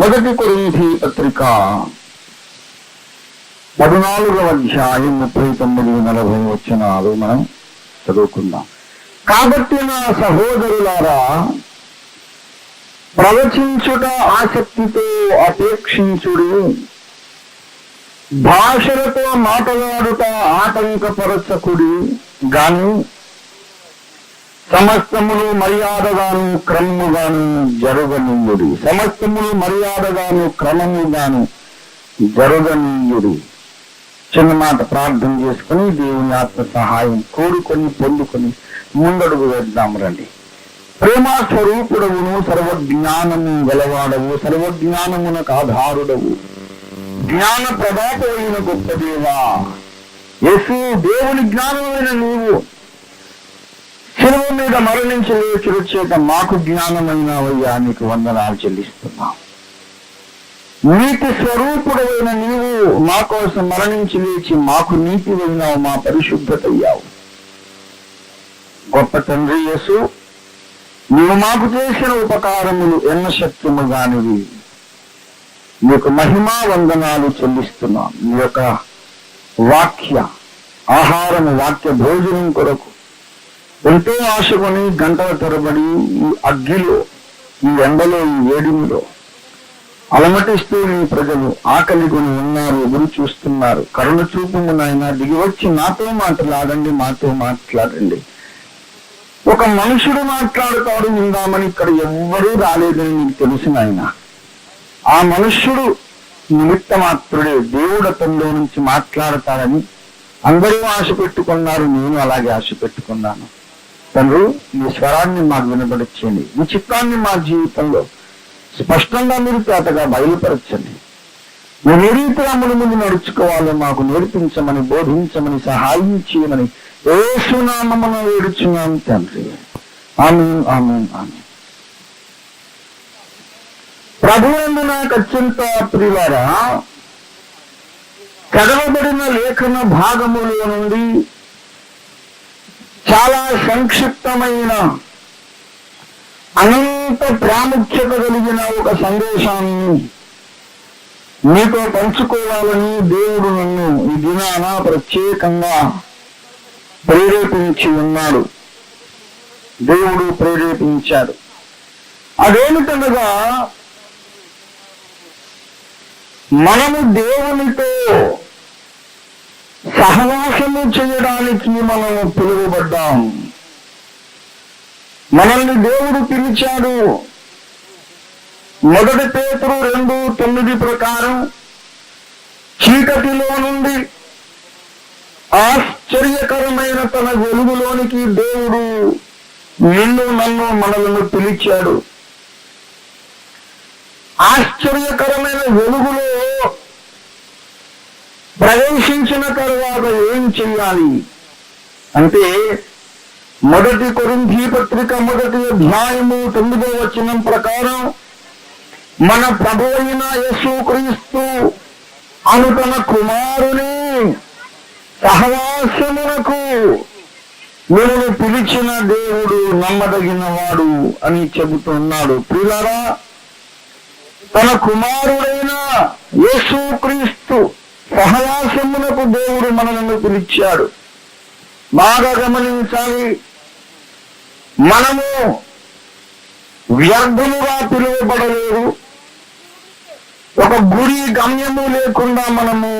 మొదటి కొరింథీ పత్రిక 14వ అధ్యాయం 39-40 వచనాలు మనం చదువుకుందాం. కాబట్టి నా సహోదరులారా, ప్రవచించుట ఆసక్తితో అపేక్షించుడి, భాషలతో మాట్లాడుట ఆటంకపరచకుడి గాని సమస్తములు మర్యాదగాను క్రమముగాను జరగనీయుడి. సమస్తములు మర్యాదగాను క్రమముగాను జరగనీయుడి. చిన్న మాట ప్రార్థన చేసుకుని దేవుని ఆత్మ సహాయం కోరుకొని పొందుకొని ముందడుగు వేద్దాం రండి. ప్రేమ స్వరూపుడవును, సర్వజ్ఞానము గలవాడవు, సర్వజ్ఞానమునకు ఆధారుడవు, జ్ఞాన ప్రదాతమైన గొప్ప దేవా యేసు, దేవుని జ్ఞానమైన నీవు శిలువ మీద మరణించి లేచుట చేత మాకు జ్ఞానమైనవయ్యా, నీకు వందనాలు చెల్లిస్తున్నాం. నీతి స్వరూపుడైన నీవు మా కోసం మరణించి లేచి మాకు నీతి అయినావు, మా పరిశుద్ధత అయ్యావు. గొప్ప తండ్రి యేసు, నీవు మాకు చేసిన ఉపకారములు ఎన్నశక్యముగానివి. నీకు మహిమా వందనాలు చెల్లిస్తున్నాం. నీ యొక్క వాక్య ఆహారము, వాక్య భోజనం కొరకు ఎంతో ఆశకొని గంటల తరబడి ఈ అగ్గిలో, ఈ ఎండలో, ఈ వేడిమిలో అలమటిస్తూ నీ ప్రజలు ఆకలి కొని ఉన్నారు, ఎదురు చూస్తున్నారు. కరుణ చూపుము నాయన, దిగివచ్చి నాతో మాట్లాడండి, మాతో మాట్లాడండి. ఒక మనుషుడు మాట్లాడుతాడు విందామని ఇక్కడ ఎవ్వరూ రాలేదని నీకు తెలుసు నాయన. ఆ మనుష్యుడు నిమిత్త మాత్రుడే, దేవుడు అతనిలో నుంచి మాట్లాడతాడని అందరూ ఆశ పెట్టుకున్నారు. నేను అలాగే ఆశ పెట్టుకున్నాను. తండ్రి, మీ స్వరాన్ని మాకు వినబడిచ్చండి. మీ చిత్తాన్ని మా జీవితంలో స్పష్టంగా మీరు చేతగా బయలుపరచండి. మేము ఏ రీతిగా ముందు నడుచుకోవాలో మాకు నేర్పించమని, బోధించమని, సహాయం చేయమని యేసు నామమున వేడుచున్నాం తండ్రి. ఆమేన్, ఆమేన్, ఆమేన్. ప్రభువునందు నాకు అత్యంత ప్రియులారా, చదవబడిన లేఖన భాగములో నుండి చాలా సంక్షిప్తమైన, అనంత ప్రాముఖ్యత కలిగిన ఒక సందేశాన్ని మీతో పంచుకోవాలని దేవుడు నన్ను ఈ దినాన ప్రత్యేకంగా ప్రేరేపించి ఉన్నాడు. దేవుడు ప్రేరేపించాడు. అదేమిటనగా, మనము దేవునితో సహవాసము చేయడానికి మనము పిలువబడ్డాం. మనల్ని దేవుడు పిలిచాడు. మొదటి పేతురు 2:9 ప్రకారం చీకటిలో నుండి ఆశ్చర్యకరమైన తన వెలుగులోనికి దేవుడు నిన్ను, నన్ను, మనలను పిలిచాడు. ఆశ్చర్యకరమైన వెలుగులో ప్రవేశించిన తరువాత ఏం చెయ్యాలి అంటే, మొదటి కొరింథీ పత్రిక 1వ అధ్యాయము 9వ వచనం ప్రకారం మన ప్రభువు అయిన యేసుక్రీస్తు అను తన కుమారుని సహవాసమునకు నిన్ను పిలిచిన దేవుడు నమ్మదగిన వాడు అని చెబుతున్నాడు. ప్రియులారా, తన కుమారుడైన యేసుక్రీస్తు సహవాసమునకు దేవుడు మనల్ని పిలిచాడు. బాగా గమనించాలి. మనము వ్యర్థముగా పిలువబడలేదు. ఒక గురి గమ్యము లేకుండా మనము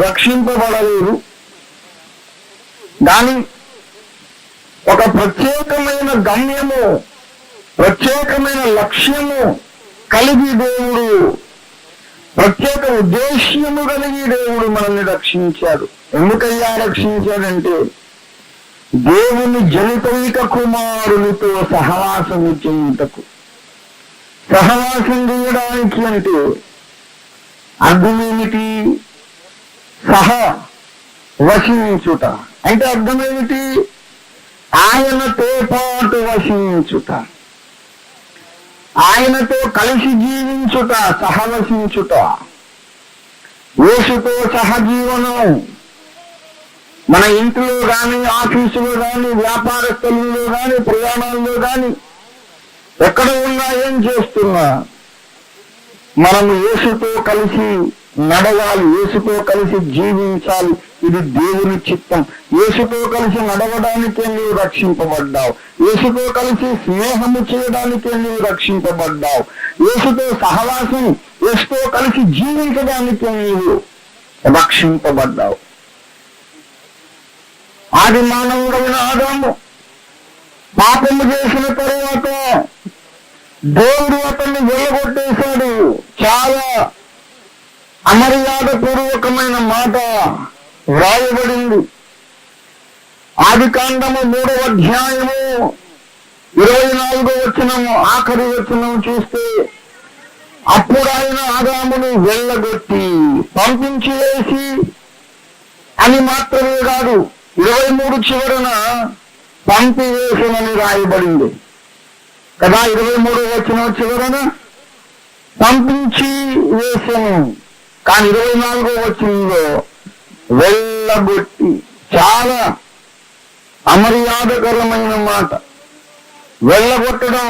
రక్షింపబడలేదు. కానీ ఒక ప్రత్యేకమైన గమ్యము, ప్రత్యేకమైన లక్ష్యము కలిగి దేవుడు, ప్రత్యేక ఉద్దేశ్యము కలిగి దేవుడు మనల్ని రక్షించాడు. ఎందుకయ్యా రక్షించాడంటే, దేవుని జనితైక కుమారునితో సహవాసము చేయుటకు. సహవాసం చేయడానికి అంటే అర్థం ఏమిటి? సహ వసించుట అంటే అర్థం ఏమిటి? ఆయనతో పాటు వసించుట, ఆయనతో కలిసి జీవించుట, సహవసించుట. యేసుతో సహజీవనం మన ఇంట్లో కానీ, ఆఫీసులో కానీ, వ్యాపార స్థలంలో కానీ, ప్రయాణాల్లో కానీ, ఎక్కడ ఉన్నా, ఏం చేస్తున్నా మనము యేసుతో కలిసి నడవాలి, యేసుతో కలిసి జీవించాలి. ఇది దేవుని చిత్తం. యేసుతో కలిసి నడవడానికే నీవు రక్షింపబడ్డావు. యేసుతో కలిసి స్నేహము చేయడానికే నీవు రక్షింపబడ్డావు. యేసుతో సహవాసం, యేసుతో కలిసి జీవించడానికే నీవు రక్షింపబడ్డావు. ఆది మానవుడైన ఆదాము పాపము చేసిన తరువాత దేవుడు అతన్ని వెళ్ళగొట్టేశాడు. చాలా అమర్యాద పూర్వకమైన మాట వ్రాయబడింది. ఆదికాండము 3వ అధ్యాయము 24వ వచనము ఆఖరి వచనం చూస్తే, అప్పుడు ఆయన ఆదామును వెళ్ళగొట్టి పంపించి వేసి అని మాత్రమే కాదు, 23 చివరన పంపివేసమని రాయబడింది కదా. 23వ వచనం చివరన పంపించి వేసను. కానీ 24వ వచనంలో వెళ్ళగొట్టి, చాలా అమర్యాదకరమైన మాట. వెళ్ళగొట్టడం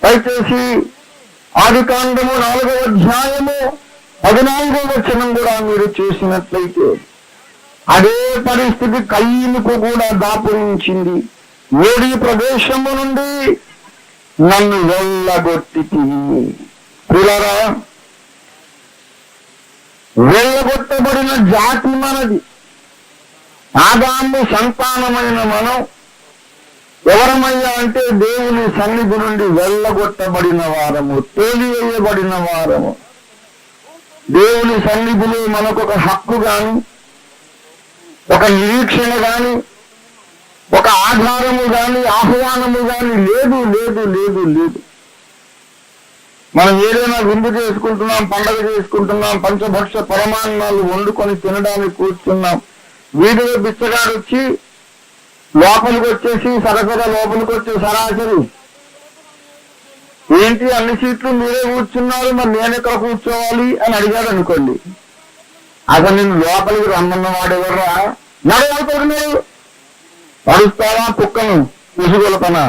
దయచేసి ఆదికాండము 4వ అధ్యాయము 14వ వచనం కూడా మీరు చూసినట్లయితే అదే పరిస్థితి కయ్యనుకు కూడా దాపురించింది. వేడి ప్రదేశము నుండి నన్ను వెళ్ళగొట్టితివి. పిల్లరా, వెళ్ళగొట్టబడిన జాతి మనది. ఆదాము సంతానమైన మనం ఎవరమయ్యా అంటే దేవుని సన్నిధి నుండి వెళ్ళగొట్టబడిన వారము, తేలివేయబడిన వారము. దేవుని సన్నిధిలో మనకు ఒక హక్కు గాని, ఒక నిరీక్షణ గాని, ఒక ఆధారము గాని, ఆహ్వానము గాని లేదు లేదు లేదు లేదు. మనం ఏదైనా విందు చేసుకుంటున్నాం, పండగ చేసుకుంటున్నాం, పంచభక్ష పరమాన్నాలు వండుకొని తినడానికి కూర్చున్నాం. వీధిలో బిచ్చగాడు వచ్చి లోపలికి వచ్చేసి సరసగా లోపలికి వచ్చి సరాసరి ఏంటి అన్ని సీట్లు మీరే కూర్చున్నారు, మరి నేను ఎక్కడ కూర్చోవాలి అని అడిగాడు అనుకోండి. అసలు నేను లోపలికి రమ్మన్న వాడెవర్రా, నడవలుతాడు మీరు పడుస్తావా కుక్కను ఉసుగొలపనా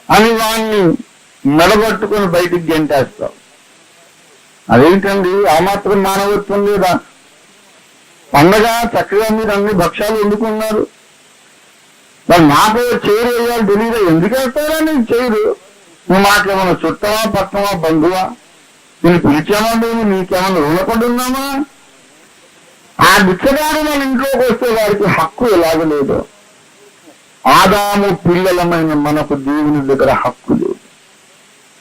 అని వాణ్ణి మెడబట్టుకుని బయటికి గెంటేస్తావు. అదేంటండి, ఆ మాత్రం మానవత్వం లేదా? పండగ చక్కగా మీరు అన్ని భక్ష్యాలు వండుకున్నారు, మరి నాకు చైరు వేయాలి తెలియదా? ఎందుకు వేస్తారా నీకు చైరు? నువ్వు మాకేమన్నా చుట్టమా, పక్కమా, బంధువా? నేను పిలిచామా? మేము నీకేమన్నా రుణపడి ఉన్నామా? ఆ బిచ్చగాడు మన ఇంట్లోకి వస్తే వారికి హక్కు ఎలాగలేదు. ఆదాము పిల్లలమైన మనకు దేవుని దగ్గర హక్కు లేదు.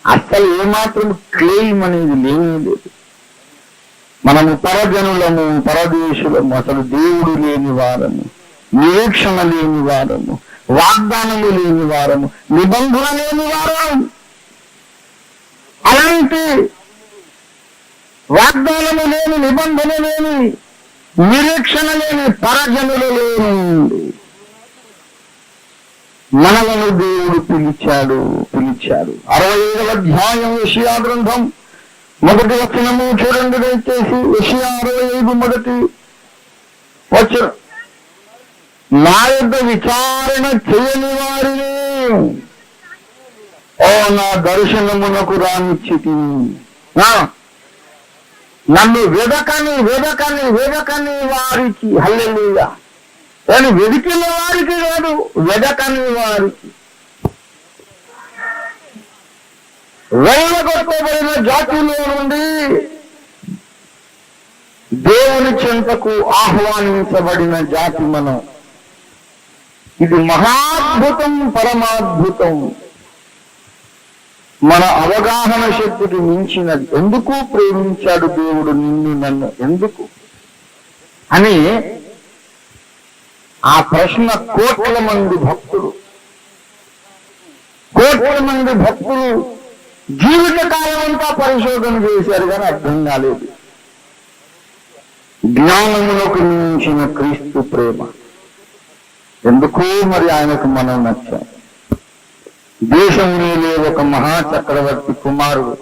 అసలు ఏమాత్రం క్లెయిమ్ అనేది లేనే లేదు. మనము పరజనులము, పరదేశులము, అసలు దేవుడు లేని వారము, నిరీక్షణ లేని వారము, వాగ్దానము లేని వారము, నిబంధన లేని వారం. అలాంటి వాగ్దానము లేని, నిబంధన లేని, నిరీక్షణ లేని పరజనులు లేని మనలను దేవుడు పిలిచాడు. 65వ అధ్యాయం యెషయా గ్రంథం 1వ వచనము చూడండి దయచేసి. యెషయా 65 మొదటి వచనం. నా యొద్ద విచారణ చేయని వారిని నా దర్శనమునకు రానిచ్చితిని. నన్ను వెదకని వారికి, హల్లెలూయా, కానీ వెదికిన వారికి కాదు, వెదకని వారికి. వెళ్ళగొట్టబడిన జాతిలో నుండి దేవుని చెంతకు ఆహ్వానించబడిన జాతి మనం. ఇది మహాద్భుతం, పరమాద్భుతం. మన అవగాహన శక్తికి మించినది. ఎందుకు ప్రేమించాడు దేవుడు నిన్ను, నన్ను, ఎందుకు అని ఆ ప్రశ్న కోట్ల మంది భక్తులు జీవితకాలం అంతా పరిశోధన చేశారు, కానీ అర్థం కాలేదు. జ్ఞానములకు మించిన క్రీస్తు ప్రేమ. ఎందుకు మరి ఆయనకు మనం నచ్చాం. దేశంలో ఒక మహా చక్రవర్తి కుమారుడు,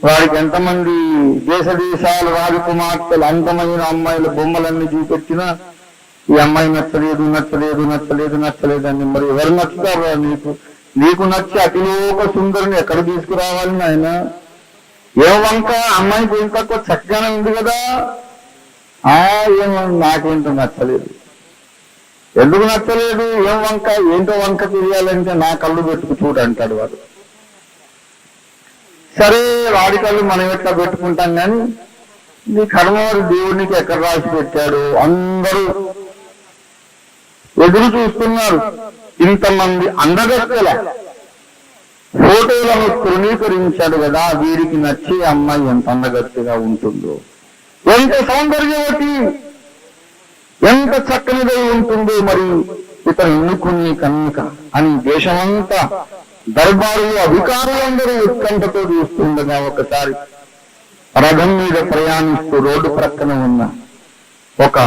వాడికి ఎంతమంది దేశాల రాజకుమార్తెలు, అంతమైన అమ్మాయిల బొమ్మలన్నీ చూపెట్టినా ఈ అమ్మాయి నచ్చలేదు అని మరి ఎవరు నచ్చుతారు నీకు? నీకు నచ్చి అతిలోక సుందరిని ఎక్కడ తీసుకురావాలి నాయన? ఏం వంక అమ్మాయికి ఏం తక్కువ చక్కగానే ఉంది కదా, ఏమో నాకేంటో నచ్చలేదు. ఎందుకు నచ్చలేదు? ఏం వంక, ఏంటో వంక తెలియాలంటే నా కళ్ళు పెట్టుకు చూడు అంటాడు వాడు. సరే వాడి కళ్ళు మనం ఎట్లా పెట్టుకుంటాం కానీ నీ కర్మవాడు దేవుడికి ఎక్కడ రాసి పెట్టాడు? అందరూ ఎదురు చూస్తున్నారు. ఇంతమంది అందగత్తెల ఫోటోలను తృణీకరించాడు కదా, వీరికి నచ్చే అమ్మాయి ఎంత అందగత్తెగా ఉంటుందో, ఎంత సౌందర్యవతి, ఎంత చక్కనిదై ఉంటుందో, మరి ఇతను ఎన్నుకుని కనుక అని దేశమంతా దర్బారులు అధికారులందరూ ఉత్కంఠతో చూస్తుండగా ఒకసారి రథం మీద ప్రయాణిస్తూ రోడ్డు ప్రక్కన ఉన్న ఒక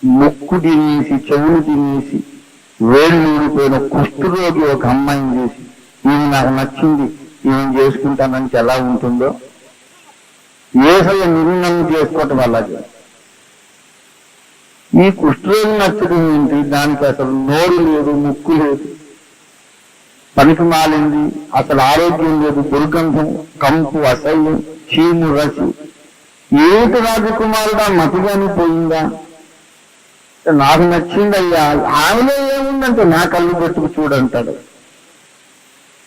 ముక్కు తినేసి చెవులు తినేసి వేలు ఊడిపోయిన కుష్ఠరోగి ఒక అమ్మాయిని చేసి ఈమె నాకు నచ్చింది, ఈమె చేసుకుంటానంటే ఎలా ఉంటుందో ఏసయ్య నిర్ణయం చేసుకోవటం అలాగే. ఈ కుష్ఠరోగి నచ్చడం ఏంటి? దానికి అసలు నోరు లేదు, ముక్కు లేదు, పనికి మాలింది, అసలు ఆరోగ్యం లేదు, దుర్గంధం, కంపు, అసహ్యం, చీము, రసి. ఏమిటి రాజకుమారుడా మతిగాని పోయిందా? నాకు నచ్చిందయ్యా. ఆమెలో ఏముందంటే నా కళ్ళు పెట్టుకు చూడంటాడు.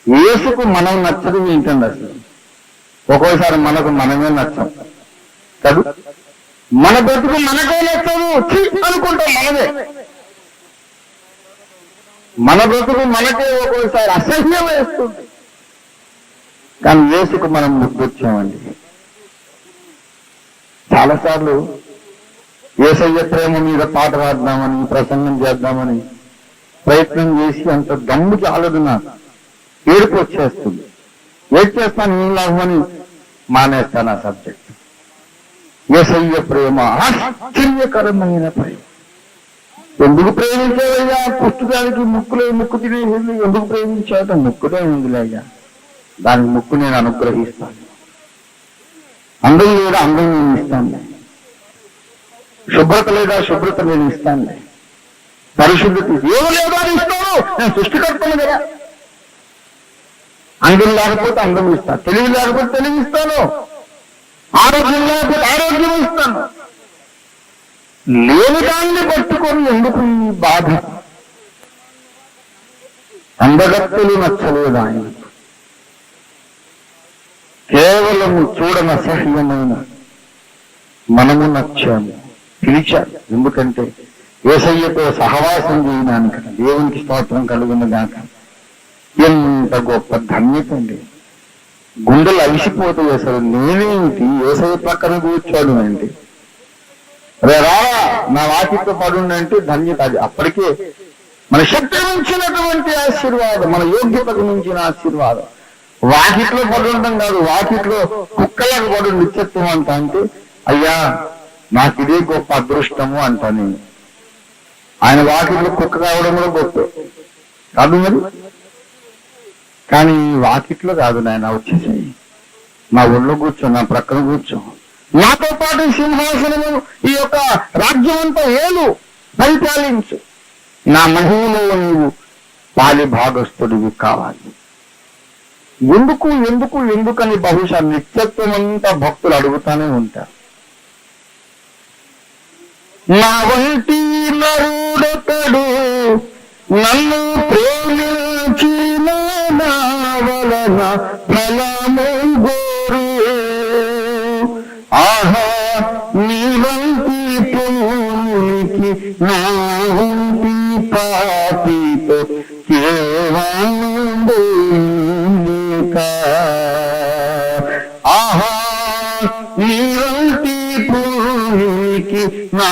యేసుకు మనం నచ్చడం ఏంటండి అసలు? ఒక్కోసారి మనకు మనమే నచ్చం కాదు, మన బ్రతుకు మనకే నచ్చదు అనుకుంటాం. మన బ్రతుకు మనకే ఒక్కోసారి అసహ్యం వేస్తుంది. కానీ యేసుకు మనం ముగ్గొచ్చామండి. చాలాసార్లు యేసయ్య ప్రేమ మీద పాట పాడదామని, ప్రసంగం చేద్దామని ప్రయత్నం చేసి అంత దమ్ము చాలదు, నాకు ఏడుపు వచ్చేస్తుంది. ఏడ్ చేస్తాను, ఏం లాభమని మానేస్తాను ఆ సబ్జెక్ట్. యేసయ్య ప్రేమ ఆశ్చర్యకరమైన ప్రేమ. ఎందుకు ప్రేమించావయ్యా? పుస్తకానికి ముక్కు తినేసింది, ఎందుకు ప్రేమించాట? ముక్కునే ఉందిలేయ్యా, దానికి ముక్కు నేను అనుగ్రహిస్తాను. అందం లేదా, అందం నేను ఇస్తాను. శుభ్రత లేదా, శుభ్రత నేను ఇస్తాను. పరిశుద్ధత ఏమో లేదో అని ఇస్తాను, నేను సృష్టికర్తను కదా. అందం లేకపోతే అందం ఇస్తాను, తెలివి లేకపోతే తెలివి ఇస్తాను, ఆరోగ్యం లేకపోతే ఆరోగ్యం ఇస్తాను. లేని దాన్ని పట్టుకొని ఎందుకు ఈ బాధ? అందగత్తెలు నచ్చలేదు ఆయనకు. కేవలం చూడనసహ్యమైన మనము నచ్చాము. పిలిచారు ఎందుకంటే యేసయ్యతో సహవాసం చేయడానికట. దేవునికి స్తోత్రం కలుగును గాక. ఎంత గొప్ప ధన్యత అండి. గుండెలు అలిసిపోతాయి. అసలు నేనేంటి యేసయ్య పక్కన కూర్చోడు ఏంటి, రే రావా నా వాకిట్లో పడుండంటే ధన్యత. అది అప్పటికే మన శక్తి మించినటువంటి ఆశీర్వాదం, మన యోగ్యతకు మించిన ఆశీర్వాదం. వాకిట్లో పడుండడం కాదు, వాకిట్లో కుక్కలకు పడు నిత్యత్వం అంట. అంటే అయ్యా నాకు ఇదే గొప్ప అదృష్టము అంటా నేను. ఆయన వాకిట్లో కుక్క కావడం కూడా గొప్ప కాదు మరి. కానీ వాకిట్లో కాదు నాయన, వచ్చేసాయి నా ఒళ్ళో కూర్చో, నా ప్రక్కన కూర్చో, నాతో పాటు సింహాసనము ఈ యొక్క రాజ్యం అంతా ఏలు పరిపాలించు, నా మహిమలో నీవు పాలి భాగస్థుడివి కావాలి. ఎందుకు ఎందుకు ఎందుకని బహుశా నిత్యత్వం అంతా భక్తులు అడుగుతానే ఉంటారు. నా వంటి నరుడొకడు నన్ను ప్రేమించిన నా వలన ఫలము గోరు. ఆహా నీ వంటి పూనికి నా వంటి పాపితో కేవలం ఆహా నీ వంటి పూనికి నా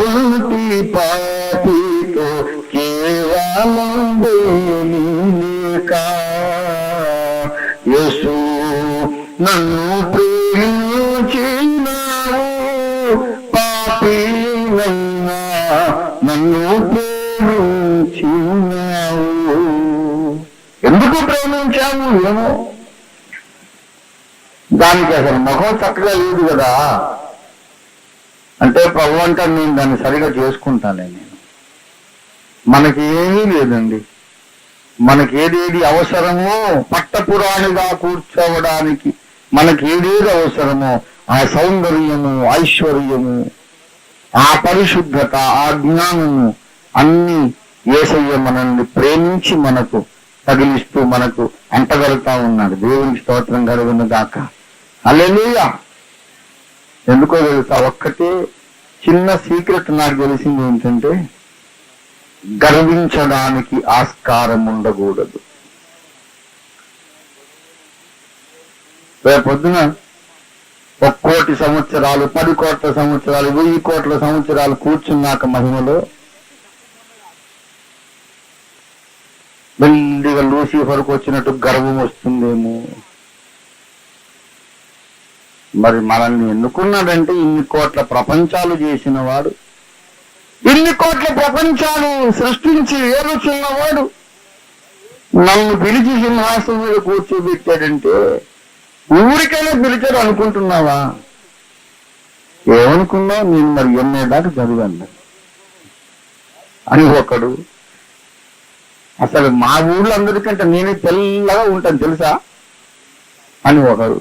వంటి పాపితో కేవలం యేసు నన్ను ప్రేమించినావు, పాపినైనా నన్ను ప్రేమించినావు. ఎందుకు ప్రేమించావు ఏమో, దానికి అసలు ముఖం చక్కగా లేదు కదా. అంటే ప్రభు అంటే నేను దాన్ని సరిగా చేసుకుంటానే. నేను మనకి ఏమీ లేదండి, మనకి ఏదేది అవసరమో పట్టపురాణిగా కూర్చోవడానికి మనకి ఏదేది అవసరమో ఆ సౌందర్యము, ఐశ్వర్యము, ఆ పరిశుద్ధత, ఆ జ్ఞానము అన్ని యేసయ్య మనల్ని ప్రేమించి మనకు తగిలిస్తూ మనకు అంటగలుగుతా ఉన్నాడు. దేవునికి స్తోత్రం కలుగును గాక. హల్లెలూయా. ఎందుకో తెలుసా, ఒక్కటే చిన్న సీక్రెట్ నాకు తెలిసింది ఏంటంటే, గర్వించడానికి ఆస్కారం ఉండకూడదు. రేపొద్దున 1 కోటి సంవత్సరాలు, 10 కోట్ల సంవత్సరాలు, 1000 కోట్ల సంవత్సరాలు కూర్చున్నాక మహిమలో మెల్లిగా లూసిఫర్కు వచ్చినట్టు గర్వం వస్తుందేమో. మరి మనల్ని ఎన్నుకున్నాడంటే ఇన్ని కోట్ల ప్రపంచాలు చేసిన వాడు, ఇన్ని కోట్ల ప్రపంచాలు సృష్టించి ఏలుచున్నవాడు నన్ను పిలిచి సింహాసనం మీద కూర్చోబెట్టాడంటే ఊరికైనా పిలిచాడు అనుకుంటున్నావా? ఏమనుకున్నావు? నేను మరి ఎంఏ దాకా చదివాను అని ఒకడు. అసలు మా ఊళ్ళో అందరికంటే నేనే తెల్లగా ఉంటాను తెలుసా అని ఒకడు.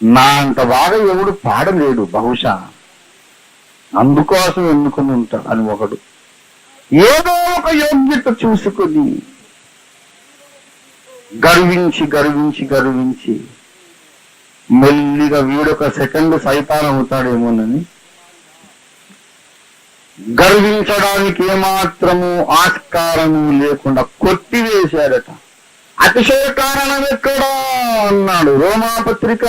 నా అంత బాగా ఎవడు పాడలేడు బహుశా, అందుకోసం ఎన్నుకుని ఉంటాడు అని ఒకడు. ఏదో ఒక యోగ్యత చూసుకొని గర్వించి గర్వించి గర్వించి మెల్లిగా వీడొక సెకండ్ సైతాన్ అవుతాడేమోనని గర్వించడానికి ఏమాత్రము ఆస్కారము లేకుండా కొట్టివేశాడట. అతిశయ కారణం ఎక్కడా అన్నాడు. రోమాపత్రిక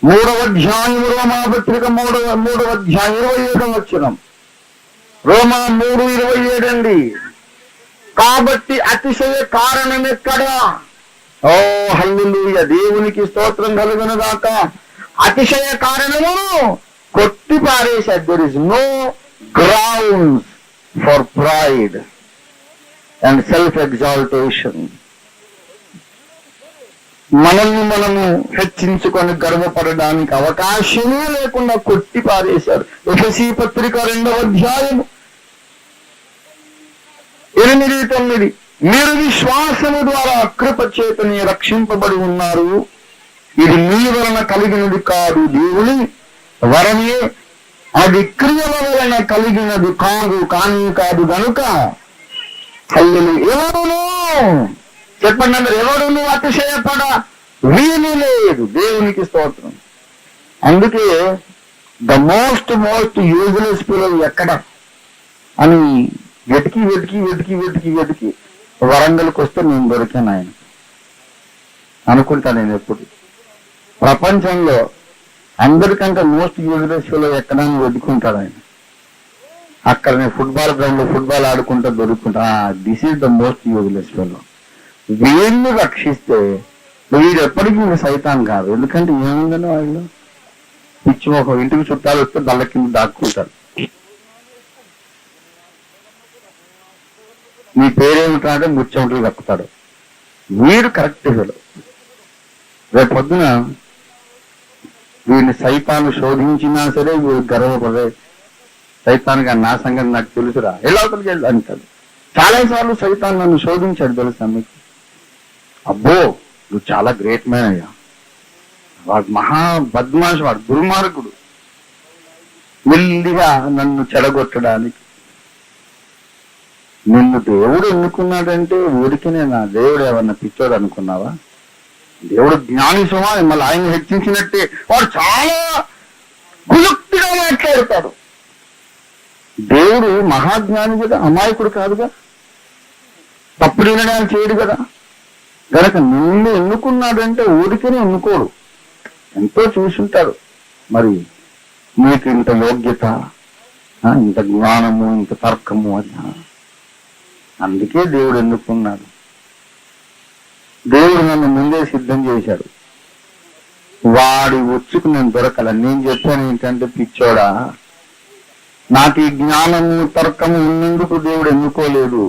3వ అధ్యాయం, రోమాపత్రిక 3వ అధ్యాయం 27వ వచనం, రోమా 3:27 అండి. కాబట్టి అతిశయ కారణం ఎక్కడా? ఓ హల్లెలూయా, దేవునికి స్తోత్రం కలుగును గాక. అతిశయ కారణము కొట్టి పారేశాడు. There is no grounds for pride and self exaltation. మనల్ని మనము హెచ్చించుకొని గర్వపడడానికి అవకాశమే లేకుండా కొట్టి పారేశాడు. ఎఫెసీ పత్రిక 2వ అధ్యాయం 8-9, మీరు విశ్వాసము ద్వారా కృప చేతని రక్షింపబడి ఉన్నారు. ఇది మీ వలన కలిగినది కాదు, దేవుని వరమే. అది క్రియల వలన కలిగినది కాదు, కాదు గనుక హల్లెలూయా. ఎవరును చెప్పండి అందరు, ఎవరును అతిశయపడ వీలు లేదు. దేవునికి స్తోత్రం. అందుకే ద మోస్ట్ యూజ్లెస్ పిల్లలు ఎక్కడ అని వెతికి వెతికి వెతికి వెతికి వెతికి వరంగల్కి వస్తే నేను దొరికాను ఆయన అనుకుంటా. నేను ఎప్పుడు ప్రపంచంలో అందరికంటే మోస్ట్ యూజ్లెస్ పిల్లలు ఎక్కడని వెతుకుంటాడు ఆయన. అక్కడ నేను ఫుట్బాల్ గ్రౌండ్ లో ఫుట్బాల్ ఆడుకుంటా దొరుకుతుంటా. This is the most useless fellow. వీళ్ళు రక్షిస్తే వీడు ఎప్పటికీ ఇంకా సైతాన్ కాదు. ఎందుకంటే ఏముందని వాళ్ళు పిచ్చి ఒక ఇంటికి చుట్టాలు వస్తే దళ్ళ కింద దాక్కుంటారు. మీ పేరేమిటంటే ముచ్చమటలు కప్పుతాడు. వీడు కరెక్ట్ ఫెలో. రేపు పొద్దున వీడిని సైతాను శోధించినా సరే వీడు గర్వపడే సైతాన్గా నా సంగతి నాకు తెలుసురా, ఎలా వెళ్ళి అంటాడు. చాలాసార్లు సైతాన్ నన్ను శోధించాడు తెలుసా మీకు. అబ్బో నువ్వు చాలా గ్రేట్ మ్యాన్ అయ్యా, వాడు మహా బద్మాష్, వాడు దుర్మార్గుడు, మెల్లిగా నన్ను చెడగొట్టడానికి. నిన్ను దేవుడు ఎన్నుకున్నాడంటే ఊరికినే నా దేవుడు ఏమన్నా పిచ్చోడు అనుకున్నావా? దేవుడు జ్ఞాని సుమా, మళ్ళీ ఆయన హెచ్చించినట్టే వాడు చాలా గుయుక్తిగా మాట్లాడతాడు. దేవుడు మహాజ్ఞాని కదా, అమాయకుడు కాదుగా, తప్పుడు నిర్ణయాలు చేయడు కదా. గనక నిన్ను ఎన్నుకున్నాడంటే ఊరికనే ఎన్నుకోడు, ఎంతో చూసుంటాడు. మరి మీకు ఇంత యోగ్యత, ఇంత జ్ఞానము, ఇంత తర్కము అని. అందుకే దేవుడు ఎన్నుకున్నాడు. దేవుడు నన్ను ముందే సిద్ధం చేశాడు. వాడి వచ్చుకు నేను దొరకల. నేను చెప్పాను ఏంటంటే, పిచ్చోడా, నాకు ఈ జ్ఞానము తర్కము ఉన్నందుకు దేవుడు ఎన్నుకోలేదు.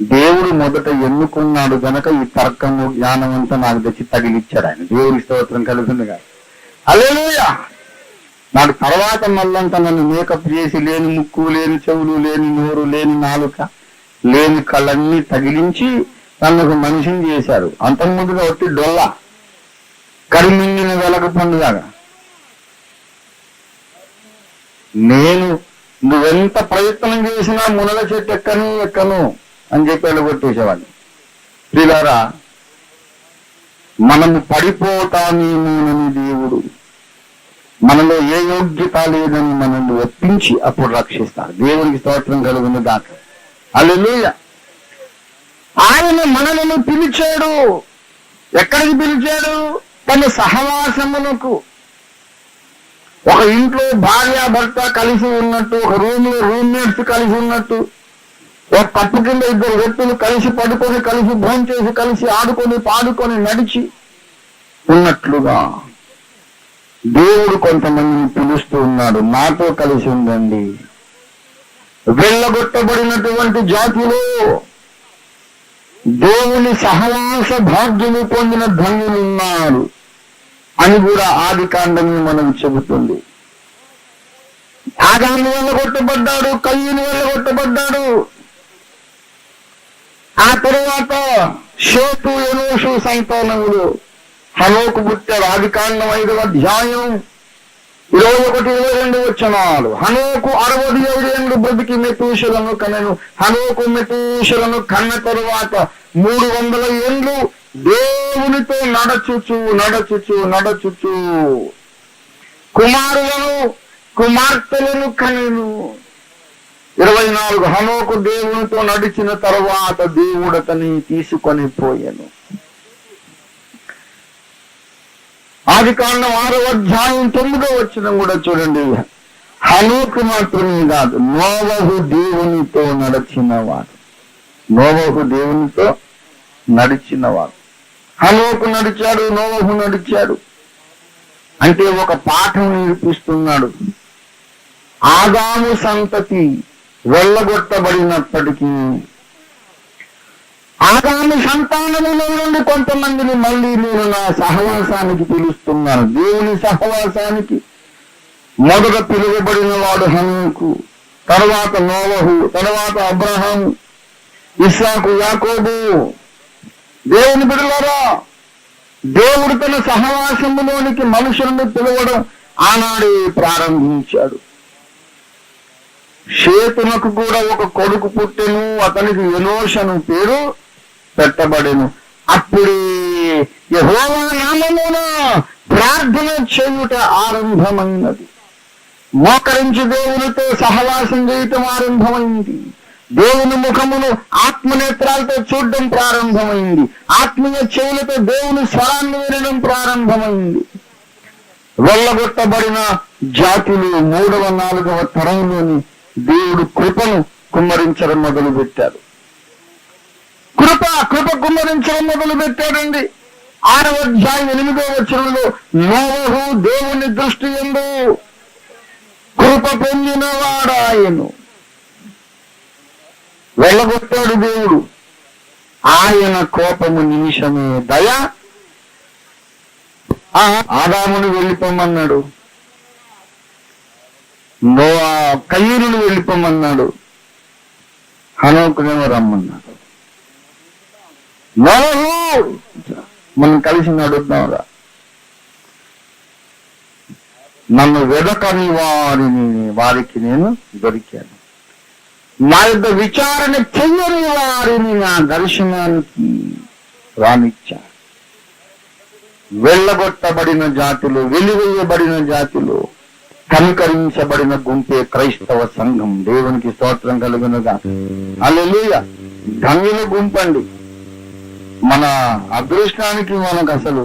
దేవుడు మొదట ఎన్నుకున్నాడు గనక ఈ తర్కము జ్ఞానం అంతా నాకు తెచ్చి తగిలిచ్చాడు ఆయన. దేవుడి స్తోత్రం కలుగుతుంది కాదు. హల్లెలూయా. నాకు తర్వాత మళ్ళంతా నన్ను మేకప్ చేసి లేని ముక్కు, లేని చెవులు, లేని నోరు, లేని నాలుక, లేని కళ్ళన్నీ తగిలించి నన్ను మనిషిని చేశారు. అంతకుముందుగా ఒట్టి డొల్ల కరిమింగిన వెలక పండుగ. నేను నువ్వెంత ప్రయత్నం చేసినా మునగ చెట్టు ఎక్కను అని చెప్పి వెళ్ళగొట్టేసేవాడిని. ప్రియులారా, మనము పడిపోతామేమోనని దేవుడు మనలో ఏ యోగ్యత లేదని మనల్ని ఒప్పించి అప్పుడు రక్షిస్తారు. దేవునికి స్తోత్రం కలుగును గాక. హల్లెలూయా. ఆయన మనలను పిలిచాడు. ఎక్కడికి పిలిచాడు? తన సహవాసములకు. ఒక ఇంట్లో భార్య భర్త కలిసి ఉన్నట్టు, ఒక రూమ్ లో రూమ్మేట్స్ కలిసి ఉన్నట్టు, ఒక కప్పు కింద ఇద్దరు వ్యక్తులు కలిసి పడుకొని, కలిసి భోంచేసి, కలిసి ఆడుకొని పాడుకొని నడిచి ఉన్నట్లుగా దేవుడు కొంతమందిని పిలుస్తూ ఉన్నాడు. నాతో కలిసి ఉండండి. వెళ్ళగొట్టబడినటువంటి జాతిలో దేవుని సహవాస భాగ్యము పొందిన ధన్యులు ఉన్నారు అని కూడా ఆది కాండమే మనం చెబుతుంది. ఆదాము వెళ్ళగొట్టబడ్డాడు, కయ్యూను వెళ్ళగొట్టబడ్డాడు. ఆ తరువాత షేతు, ఎనోషు సంతానములు హనోకు పుట్టాడు. ఆది కాండం 5వ అధ్యాయం 21-22 వచనాలు. హనోకు 67 ఏళ్ళు బ్రతికి మెతూషలను కనెను. హనోకు మెతూషలను కన్న తరువాత 300 ఏళ్ళు దేవునితో నడచుచు కుమారులను కుమార్తెలను కనెను. 24 హనోకు దేవునితో నడిచిన తరువాత దేవుడు అతన్ని తీసుకొని పోయాను. ఆది కాండం 6వ అధ్యాయం 9వ వచనం కూడా చూడండి. హనోకు మాత్రమే కాదు, నోవహు దేవునితో నడిచినవాడు. నోవహు దేవునితో నడిచినవాడు. హనోకు నడిచాడు, నోవహు నడిచాడు. అంటే ఒక పాఠం నేర్పిస్తున్నాడు. ఆదాము సంతతి వెళ్ళగొట్టబడినప్పటికీ ఆదాము సంతానములో నుండి కొంతమందిని మళ్ళీ నేను నా సహవాసానికి పిలుస్తున్నాను. దేవుని సహవాసానికి మొదట పిలువబడిన వాడు హనోకు, తర్వాత నోవహు, తర్వాత అబ్రహాము, ఇస్సాకు, యాకోబు. దేవుని బిడ్డలారా, దేవుడు తన సహవాసములోనికి మనుషులను పిలవడం ఆనాడే ప్రారంభించాడు. షేతునకు కూడా ఒక కొడుకు పుట్టెను, అతనికి ఎనోషను పేరు పెట్టబడెను. అప్పుడే యెహోవా నామమున ప్రార్థన చేయుట ఆరంభమైనది. మోకరించి దేవునితో సహవాసం చేయటం ఆరంభమైంది. దేవుని ముఖమును ఆత్మనేత్రాలతో చూడడం ప్రారంభమైంది. ఆత్మీయ చెవులతో దేవుని స్వరాన్ని వినడం ప్రారంభమైంది. వెళ్ళగొట్టబడిన జాతులు 3వ 4వ తరంలోని దేవుడు కృపను కుమ్మరించడం మొదలు పెట్టారు. కృప కుమ్మరించడం మొదలు పెట్టాడండి. 6వ అధ్యాయం 8వ వచనంలో నోవహు దేవుని దృష్టి యందు కృప పొందినవాడాయను. వెళ్ళగొట్టాడు దేవుడు. ఆయన కోపము నిమిషమే దయ. ఆదాముని వెళ్ళిపోమన్నాడు, కయ్యూనుని వెళ్ళిపోమన్నాడు, హనోకునేమో రమ్మన్నాడు. నోవహు మనం కలిసి నడుద్దాంరా. నన్ను వెదకని వారికి నేను దొరికాను. నా యొక్క విచారణ చెయ్యని వారిని నా దర్శనానికి రానిచ్చా. వెళ్ళగొట్టబడిన జాతిలో, వెలివేయబడిన జాతిలో కనికరించబడిన గుంపే క్రైస్తవ సంఘం. దేవునికి స్తోత్రం కలుగునుగా. హల్లెలూయా. ధన్యుల గుంపండి. మన అదృష్టానికి మనకు అసలు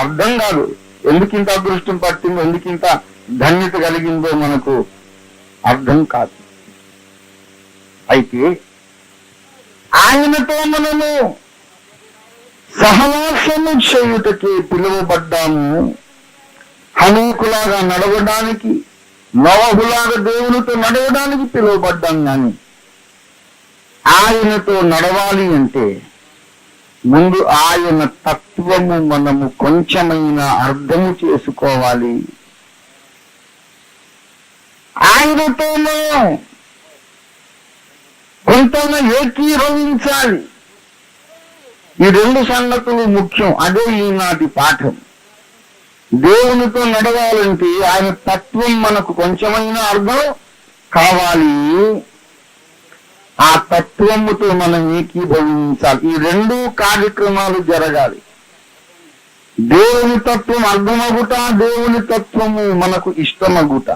అర్థం కాదు. ఎందుకింత అదృష్టం పట్టిందో, ఎందుకింత ధన్యత కలిగిందో మనకు అర్థం కాదు. అయితే ఆయనతో మనము సహవాసము చేయుటకే పిలువబడ్డాము. హనోకులాగా నడవడానికి, నోవహులాగా దేవునితో నడవడానికి పిలువబడ్డాం. కానీ ఆయనతో నడవాలి అంటే ముందు ఆయన తత్వము మనము కొంచెమైనా అర్థము చేసుకోవాలి. ఆయనతో మనం కొంతన ఏకీభవించాలి. ఈ రెండు సంగతులు ముఖ్యం. అదే ఈనాటి పాఠం. దేవునితో నడవాలంటే ఆయన తత్వం మనకు కొంచెమైనా అర్థం కావాలి. ఆ తత్వముతో మనం ఏకీభవించాలి. ఈ రెండు కార్యక్రమాలు జరగాలి. దేవుని తత్వం అర్థమగుట, దేవుని తత్వము మనకు ఇష్టమగుట.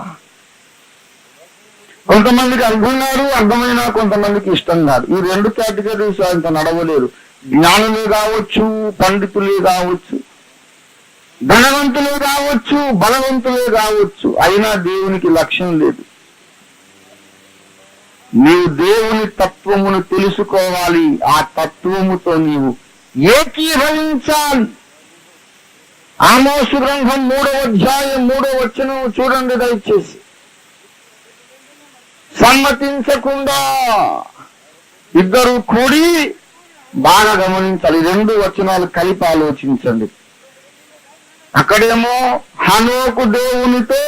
కొంతమందికి అర్థం కాదు, అర్థమైనా కొంతమందికి ఇష్టం కాదు. ఈ రెండు కేటగిరీస్ ఆయనతో నడవలేరు. జ్ఞానులే కావచ్చు, పండితులే కావచ్చు, ధనవంతులే కావచ్చు, బలవంతులే కావచ్చు, అయినా దేవునికి లక్ష్యం లేదు. నీవు దేవుని తత్వమును తెలుసుకోవాలి. ఆ తత్వముతో నీవు ఏకీభవించాలి. ఆమోసు గ్రంథం 3వ అధ్యాయం 3వ వచనం చూడండి దయచేసి. సమ్మతించకుండా ఇద్దరు కూడి, బాగా గమనించాలి, 2 వచనాలు కలిపి ఆలోచించండి. అక్కడేమో హనోకు దేవునితో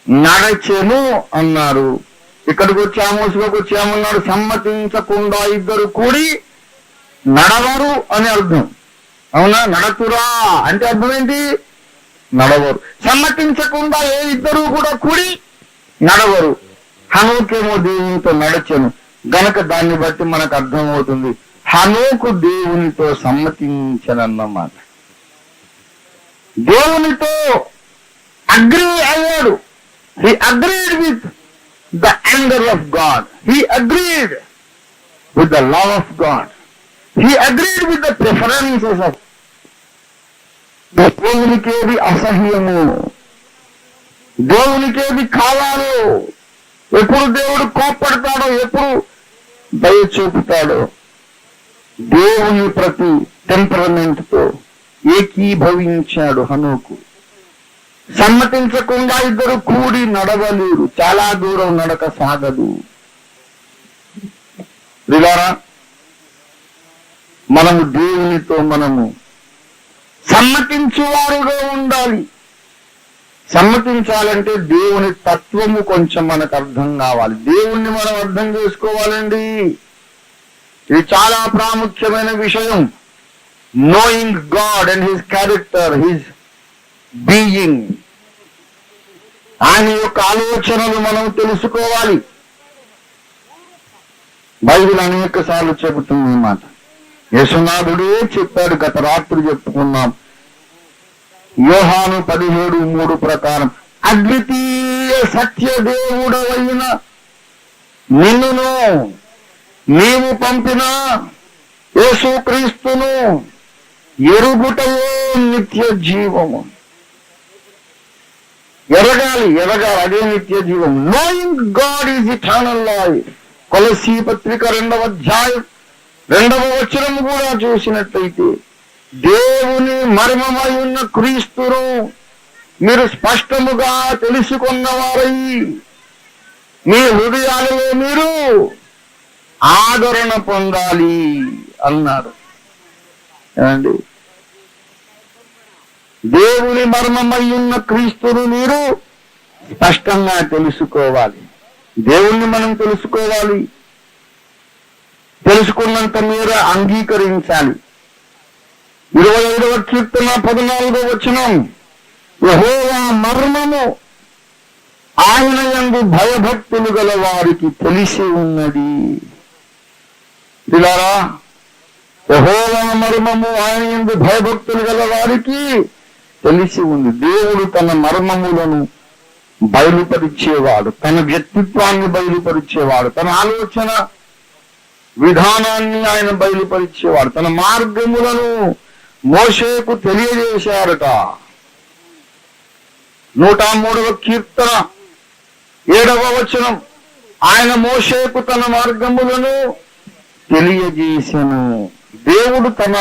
నడచెను అన్నారు. ఇక్కడికి వచ్చి ఆమోసులోకి వచ్చి ఏమన్నాడు? సమ్మతించకుండా ఇద్దరు కూడి నడవరు అని అర్థం. అవునా? నడతురా అంటే అర్థం ఏంటి? నడవరు. సమ్మతించకుండా ఏ ఇద్దరు కూడా కూడి నడవరు. హనోకేమో దేవునితో నడచెను గనక దాన్ని బట్టి మనకు అర్థమవుతుంది హనోకు దేవునితో సమ్మతించనన్నమాట. దేవునితో అగ్రీ అయ్యాడు. He agreed with the anger of God. He agreed with the love of God. He agreed with the preferences of దేవునికేది అసహ్యము, దేవునికేది కావాలో, ఎప్పుడు దేవుడు కోప్పడతాడో, ఎప్పుడు దయ చూపుతాడో, దేవుని ప్రతి టెంపరమెంట్ తో ఏకీభవించాడు హనోకు. సమ్మతించకుండా ఇద్దరు కూడి నడవలేరు. చాలా దూరం నడక సాగదు. ప్రియులారా, మనము దేవునితో మనము సమ్మతించువారుగా ఉండాలి. సమ్మతించాలంటే దేవుని తత్వము కొంచెం మనకు అర్థం కావాలి. దేవుణ్ణి మనం అర్థం చేసుకోవాలండి. ఇది చాలా ప్రాముఖ్యమైన విషయం. Knowing God and his character, his being, ఆయన యొక్క ఆలోచనలు మనం తెలుసుకోవాలి. బైబిల్ అనేక సార్లు చెబుతుంది ఈ మాట. యేసునాథుడే చెప్పాడు. గత రాత్రి చెప్పుకున్నాం. యోహాను 17:3 ప్రకారం అద్వితీయ సత్య దేవుడవైన నిన్నును నీవు పంపిన యేసుక్రీస్తును ఎరుగుటయే నిత్య జీవము. ఎరగాలి, అదే నిత్య జీవం. Knowing God is eternal life. కొలసీ పత్రిక 2వ అధ్యాయం 2వ వచనం కూడా చూసినట్లయితే, దేవుని మర్మమై ఉన్న క్రీస్తును మీరు స్పష్టముగా తెలుసుకున్నవారై మీ హృదయాలలో మీరు ఆదరణ పొందాలి అన్నారు. ఏమండి? దేవుని మర్మమై ఉన్న క్రీస్తును మీరు స్పష్టంగా తెలుసుకోవాలి. దేవుణ్ణి మనం తెలుసుకోవాలి. తెలుసుకున్నంత మేర అంగీకరించాలి. 25వ కీర్తన 14వ వచనం, యెహోవా మర్మము ఆయన యందు భయభక్తులు గల వారికి తెలిసి ఉన్నది. పిల్లారా, యెహోవా మర్మము ఆయన యందు భయభక్తులు గల వారికి తెలిసి ఉంది. దేవుడు తన మర్మములను బయలుపరిచేవాడు, తన వ్యక్తిత్వాన్ని బయలుపరిచేవాడు, తన ఆలోచన విధానాన్ని ఆయన బయలుపరిచేవాడు. తన మార్గములను మోషేకు తెలియజేశారట. 103వ కీర్తన 7వ వచనం, ఆయన మోషేకు తన మార్గములను తెలియజేసెను. దేవుడు తన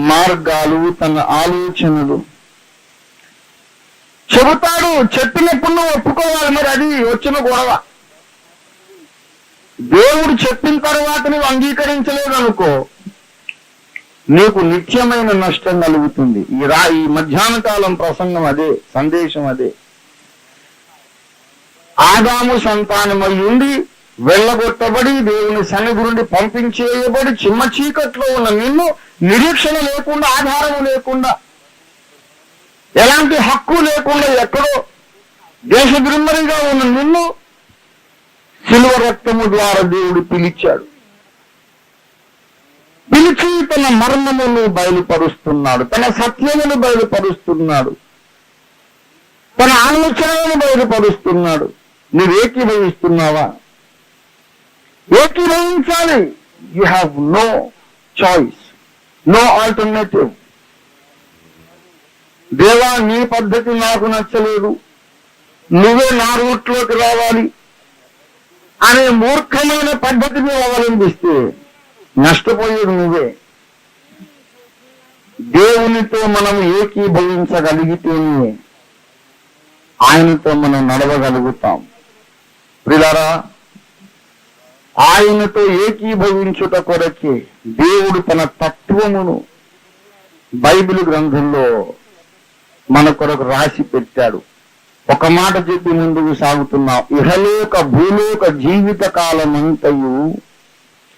మార్గాలు, తన ఆలోచనలు చెబుతాడు. చెప్పినప్పుడు నువ్వు ఒప్పుకోవాలి. మరి అది వచ్చిన గొడవ. దేవుడు చెప్పిన తర్వాత నువ్వు అంగీకరించలేదు అనుకో, నీకు నిత్యమైన నష్టం కలుగుతుంది. ఈ మధ్యాహ్న కాలం ప్రసంగం అదే, సందేశం అదే. ఆదాము సంతానమై ఉండి వెళ్ళగొట్టబడి దేవుని సన్నిధి నుండి పంపించేయబడి చిమ్మ చీకట్లో ఉన్న నిన్ను నిరీక్షణ లేకుండా, ఆధారము లేకుండా, ఎలాంటి హక్కు లేకుండా ఎక్కడో దేశద్రిమ్మరిగా ఉన్న నిన్ను శిలువ రక్తము ద్వారా దేవుడు పిలిచాడు. పిలిచి తన మర్మమును బయలుపరుస్తున్నాడు, తన సత్యమును బయలుపరుస్తున్నాడు, తన ఆలోచనలను బయలుపరుస్తున్నాడు. నువ్వు ఏకీభవిస్తున్నావా? ఏకీభవించాలి. You have no choice, no alternative. దేవా, నీ పద్ధతి నాకు నచ్చలేదు, నువ్వే నా రూట్లోకి రావాలి అనే మూర్ఖమైన పద్ధతిని అవలంబిస్తే నష్టపోయేది నువ్వే. దేవునితో మనం ఏకీభవించగలిగితేనే ఆయనతో మనం నడవగలుగుతాం. ప్రియులారా, ఆయనతో ఏకీభవించుట కొరకే దేవుడు తన తత్వమును బైబిల్ గ్రంథంలో మన కొరకు రాసి పెట్టాడు. ఒక మాట చెప్పి ముందుకు సాగుతున్నాం. ఇహలోక భూలోక జీవిత కాలమంతయు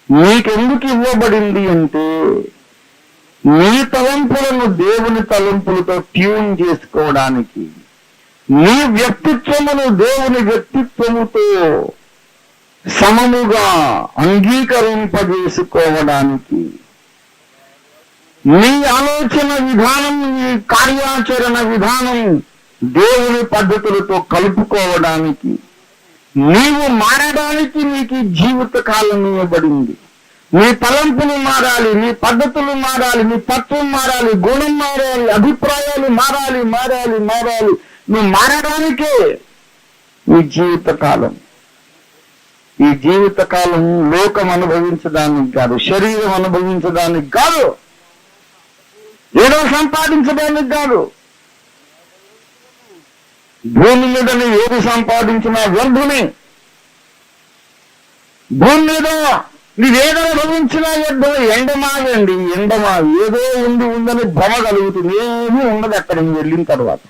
నీకెందుకు ఇవ్వబడింది అంటే, నీ తలంపులను దేవుని తలంపులతో ట్యూన్ చేసుకోవడానికి, నీ వ్యక్తిత్వమును దేవుని వ్యక్తిత్వముతో సమముగా అంగీకరింపజేసుకోవడానికి, నీ ఆలోచన విధానం, నీ కార్యాచరణ విధానం దేవుని పద్ధతులతో కలుపుకోవడానికి, నీవు మారడానికి నీకు జీవిత కాలం ఇవ్వబడింది. నీ తలంపులు మారాలి, నీ పద్ధతులు మారాలి, నీ తత్వం మారాలి, గుణం మారాలి, అభిప్రాయాలు మారాలి మారాలి మారాలి. నువ్వు మారడానికే ఈ జీవితకాలం. ఈ జీవితకాలం లోకం అనుభవించడానికి కాదు, శరీరం అనుభవించడానికి కాదు, ఏదో సంపాదించడానికి కాదు. భూమి మీద నువ్వు ఏది సంపాదించినా వ్యర్థమే. భూమి మీద నీవేదో అనుభవించినా వ్యర్థమే. ఎండమాగండి, ఎండమావి ఏదో ఉందని భ్రమ కలుగుతుంది. ఏమీ ఉండదు అక్కడ నువ్వు వెళ్ళిన తర్వాత.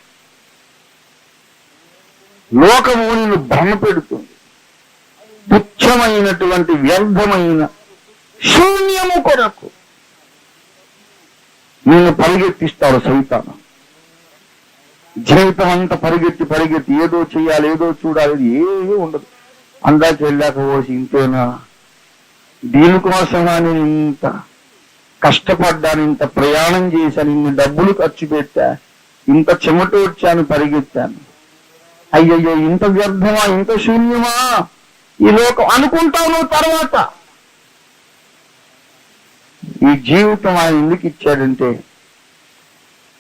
లోకము నిన్ను భ్రమ పెడుతుంది. తుచ్చమైనటువంటి వ్యర్థమైన శూన్యము కొరకు నిన్ను పరిగెత్తిస్తాడు సైతాను. జీవితం అంతా పరిగెత్తి ఏదో చేయాలి, ఏదో చూడాలి, ఏమీ ఉండదు. అందాక వెళ్ళాక పోసి ఇంతేనా, దీనికోసమా నేను ఇంత కష్టపడ్డాను, ఇంత ప్రయాణం చేశాను, ఇన్ని డబ్బులు ఖర్చు పెట్టా, ఇంత చెమటోడ్చాను, పరిగెత్తాను, అయ్యయ్యో ఇంత వ్యర్థమా, ఇంత శూన్యమా ఈ లోకం అనుకుంటావు నువ్వు. తర్వాత ఈ జీవితం ఆయన ఎందుకు ఇచ్చాడంటే,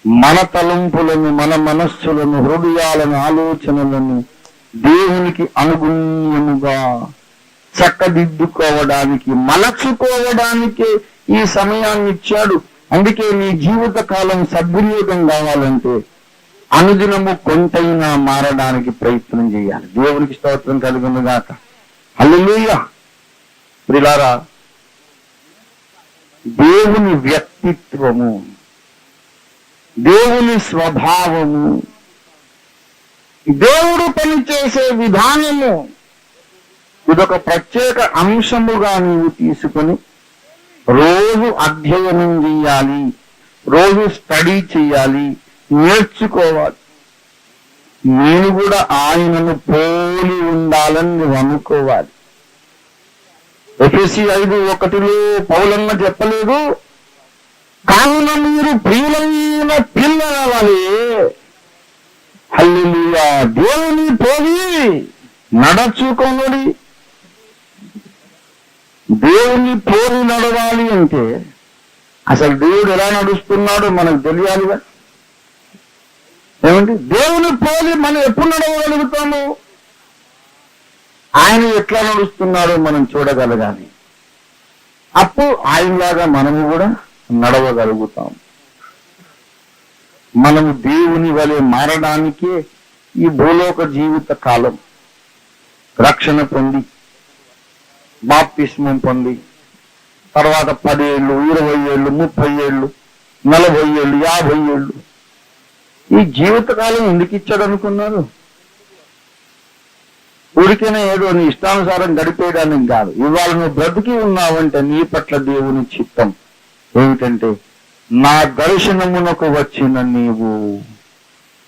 మన తలంపులను, మన మనస్సులను, హృదయాలను, ఆలోచనలను దేవునికి అనుగుణ్యముగా చక్కదిద్దుకోవడానికి, మలచుకోవడానికే ఈ సమయాన్ని ఇచ్చాడు. అందుకే నీ జీవిత కాలం సద్వినియోగం కావాలంటే అనుదినము కొంతైనా మారడానికి ప్రయత్నం చేయాలి. దేవునికి స్తోత్రం కలుగునుగాక. హల్లెలూయా. ప్రియులారా, దేవుని వ్యక్తిత్వము, దేవుని స్వభావము, దేవుడు పనిచేసే విధానము, ఇదొక ప్రత్యేక అంశముగా నీవు తీసుకొని రోజు అధ్యయనం చేయాలి, రోజు స్టడీ చేయాలి, నేర్చుకోవాలి. నేను కూడా ఆయనను పోలి ఉండాలని నువ్వు అనుకోవాలి. ఎఫెసీ 5:1 పౌలన్న చెప్పలేదు, కావున మీరు ప్రియులైన పిల్లల వలె, హల్లెలూయా, దేవుని పోలి నడుచుకొనుడి. దేవుని పోలి నడవాలి అంటే అసలు దేవుడు ఎలా నడుస్తున్నాడో మనకు తెలియాలిగా. ఏమండి, దేవుని పోలి మనం ఎప్పుడు నడవగలుగుతాము? ఆయన ఎట్లా నడుస్తున్నాడో మనం చూడగలగాలి. అప్పుడు ఆయనలాగా మనము కూడా నడవగలుగుతాం. మనము దేవుని వలె మారడానికే ఈ భూలోక జీవిత కాలం. రక్షణ పొంది, బాప్తిస్మం పొంది, తర్వాత 10 ఏళ్ళు, 20 ఏళ్ళు, 30 ఏళ్ళు, 40 ఏళ్ళు, 50 ఏళ్ళు, ఈ జీవితకాలం ఎందుకు ఇచ్చాడు అనుకున్నారు? ఊరికైనా ఏదో నీ ఇష్టానుసారం గడిపేయడానికి కాదు. ఇవాళ నువ్వు బ్రతికి ఉన్నావంటే నీ పట్ల దేవుని చిత్తం ఏమిటంటే, నా దర్శనమునకు వచ్చిన నీవు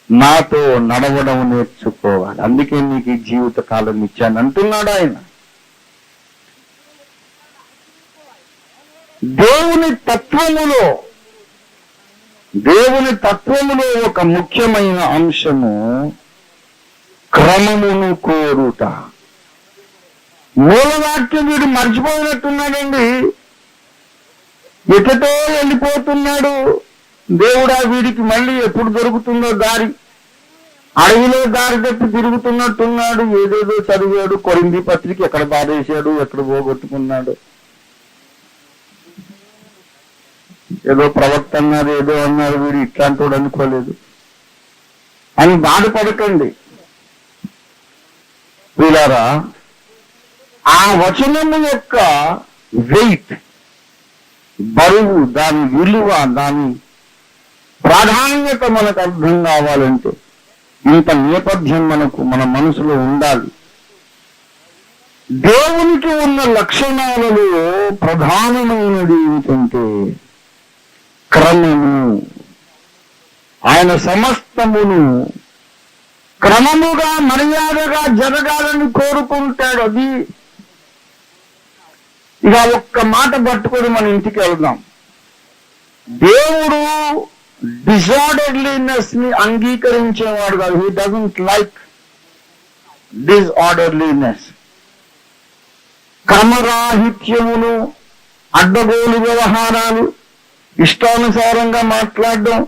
నాతో నడవడం నేర్చుకోవాలి, అందుకే నీకు ఈ జీవిత కాలం ఇచ్చాను అంటున్నాడు ఆయన. దేవుని తత్వములో ఒక ముఖ్యమైన అంశము క్రమమును కోరుట. మూలవాక్యం వీడు మర్చిపోయినట్టున్నాడండి, ఎటటో వెళ్ళిపోతున్నాడు. దేవుడా వీడికి మళ్ళీ ఎప్పుడు దొరుకుతుందో దారి, అడవిలో దారి తప్పి తిరుగుతున్నట్టున్నాడు. ఏదేదో చదివాడు, కొరింథీ పత్రిక ఎక్కడ పారేశాడు, ఎక్కడ పోగొట్టుకున్నాడు, ఏదో ప్రవక్త అన్నారు, ఏదో అన్నారు, వీడు ఇట్లాంటి వాడు అనుకోలేదు అని బాధపడకండి. వీళ్ళారా, ఆ వచనము యొక్క వెయిట్, బరువు, దాని విలువ, దాని ప్రాధాన్యత మనకు అర్థం కావాలంటే ఇంత నేపథ్యం మన మనసులో ఉండాలి. దేవునికి ఉన్న లక్షణాలలో ప్రధానమైనది ఏమిటంటే క్రమము. ఆయన సమస్తమును క్రమముగా మర్యాదగా జరగాలని కోరుకుంటాడు. అది ఇక ఒక్క మాట పట్టుకొని మన ఇంటికి వెళ్దాం. దేవుడు డిజార్డర్లీనెస్ ని అంగీకరించేవాడు కాదు. He doesn't like disorderliness. క్రమరాహిత్యమును, అడ్డగోలు వ్యవహారాలు, ఇష్టానుసారంగా మాట్లాడడం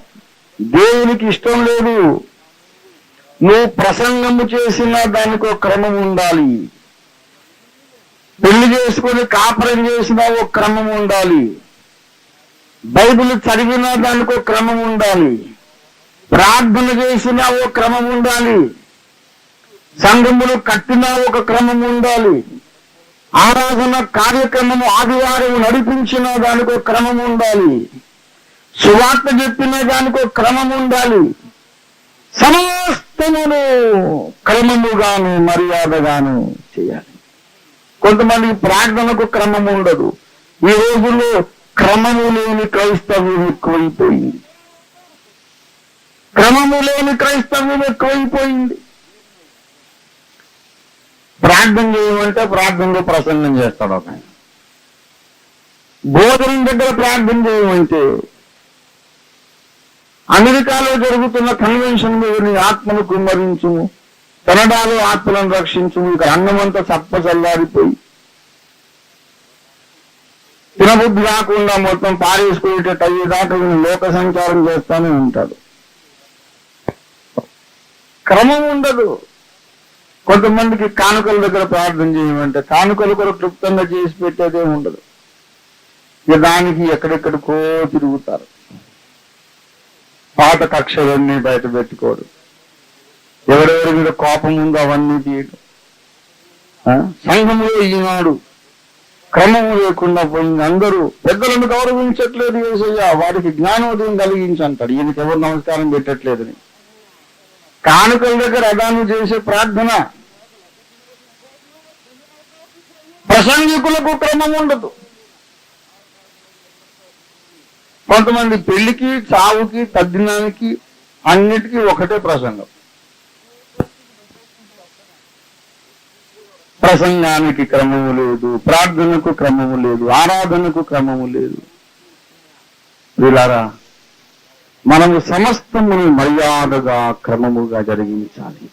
దేవునికి ఇష్టం లేదు. నువ్వు ప్రసంగము చేసినా దానికి ఒక క్రమం ఉండాలి, పెళ్లి చేసుకుని కాపురం చేసినా ఒక క్రమం ఉండాలి, బైబిల్ చదివినా దానికి ఒక క్రమం ఉండాలి, ప్రార్థన చేసినా ఒక క్రమం ఉండాలి, సంఘములు కట్టినా ఒక క్రమం ఉండాలి, ఆరాధన కార్యక్రమము ఆదివారం నడిపించిన దానికి ఒక క్రమం ఉండాలి, సువార్త చెప్పిన దానికి ఒక క్రమం ఉండాలి. సమస్తమును క్రమముగాను మర్యాదగాను చేయాలి. కొంతమందికి ప్రార్థనకు క్రమం ఉండదు. ఈ రోజుల్లో క్రమము లేని క్రైస్తవ్యం ఎక్కువైపోయింది. ప్రార్థన చేయమంటే ప్రార్థనలో ప్రసంగం చేస్తాడు ఒక ఆయన. భోజనం దగ్గర ప్రార్థన చేయమంటే అమెరికాలో జరుగుతున్న కన్వెన్షన్ మీద నీ ఆత్మను కుమ్మరించుము, కెనడాలో ఆత్మలను రక్షించుము. ఇక అన్నమంతా చల్లారిపోయి తినబుద్ధి కాకుండా మొత్తం పారేసుకునేటట్టు అయ్యేదాకా లోక సంచారం చేస్తానే ఉంటాడు. క్రమం ఉండదు. కొంతమందికి కానుకల దగ్గర ప్రార్థన చేయమంటే కానుకలు కూడా క్లుప్తంగా చేసి పెట్టేదే ఉండదు. ఇక దానికి ఎక్కడెక్కడికో తిరుగుతారు. పాత కక్షలన్నీ బయట పెట్టుకోడు, ఎవరెవరి మీద కోపం ఉందో అవన్నీ తీయడం. సంఘంలో ఈనాడు క్రమం లేకుండా పోయింది. అందరూ పెద్దలను గౌరవించట్లేదు. యేసయ్య వారికి జ్ఞానోదయం కలిగించంటాడు, ఈయనకి ఎవరు నమస్కారం పెట్టట్లేదని. కానుకల దగ్గర అదాను చేసే ప్రార్థన. ప్రసంగికులకు క్రమం ఉండదు. కొంతమంది పెళ్లికి, చావుకి, తద్దినానికి అన్నిటికీ ఒకటే ప్రసంగం. ప్రసంగానికి క్రమము లేదు, ప్రార్థనకు క్రమము లేదు, ఆరాధనకు క్రమము లేదు. వీళ్ళారా, మనము సమస్తమును మర్యాదగా క్రమముగా జరిగించాలి.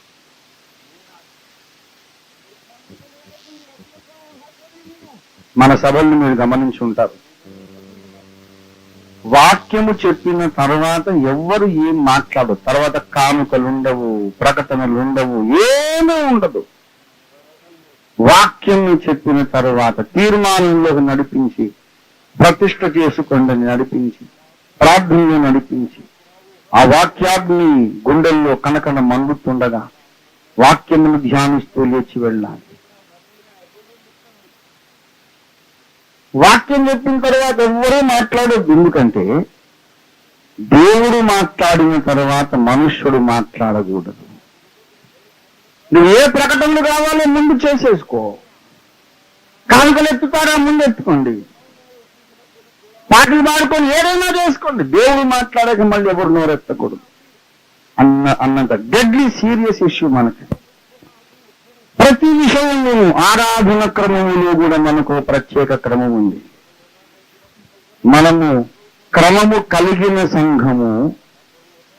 మన సభల్ని మీరు గమనించి ఉంటారు. వాక్యము చెప్పిన తర్వాత ఎవ్వరు ఏం మాట్లాడరు. తర్వాత కానుకలు ఉండవు, ప్రకటనలు ఉండవు, ఏమీ ఉండదు. వాక్యం చెప్పిన తర్వాత తీర్మానంలోకి నడిపించి, ప్రతిష్ఠ చేసుకోండి నడిపించి, ప్రార్థనలో నడిపించి, ఆ వాక్యాగ్ని గుండెల్లో కనకన మండుతుండగా వాక్యమును ధ్యానిస్తూ లేచి వెళ్ళాలి. వాక్యం చెప్పిన తర్వాత ఎవ్వరూ మాట్లాడొద్దు. ఎందుకంటే దేవుడు మాట్లాడిన తర్వాత మనుష్యుడు మాట్లాడకూడదు. నువ్వు ఏ ప్రకటనలు కావాలో ముందు చేసేసుకో. కానుకలు ఎత్తుతారా, ముందు ఎత్తుకోండి. పాటలు పాడుకొని ఏదైనా చేసుకోండి. దేవుడు మాట్లాడక మళ్ళీ ఎవరు నోరెత్తకూడదు అన్నంత డెడ్లీ సీరియస్ ఇష్యూ మనకి. ప్రతి విషయంలోనూ ఆరాధన క్రమములో కూడా మనకు ప్రత్యేక క్రమం ఉంది. మనము క్రమము కలిగిన సంఘము.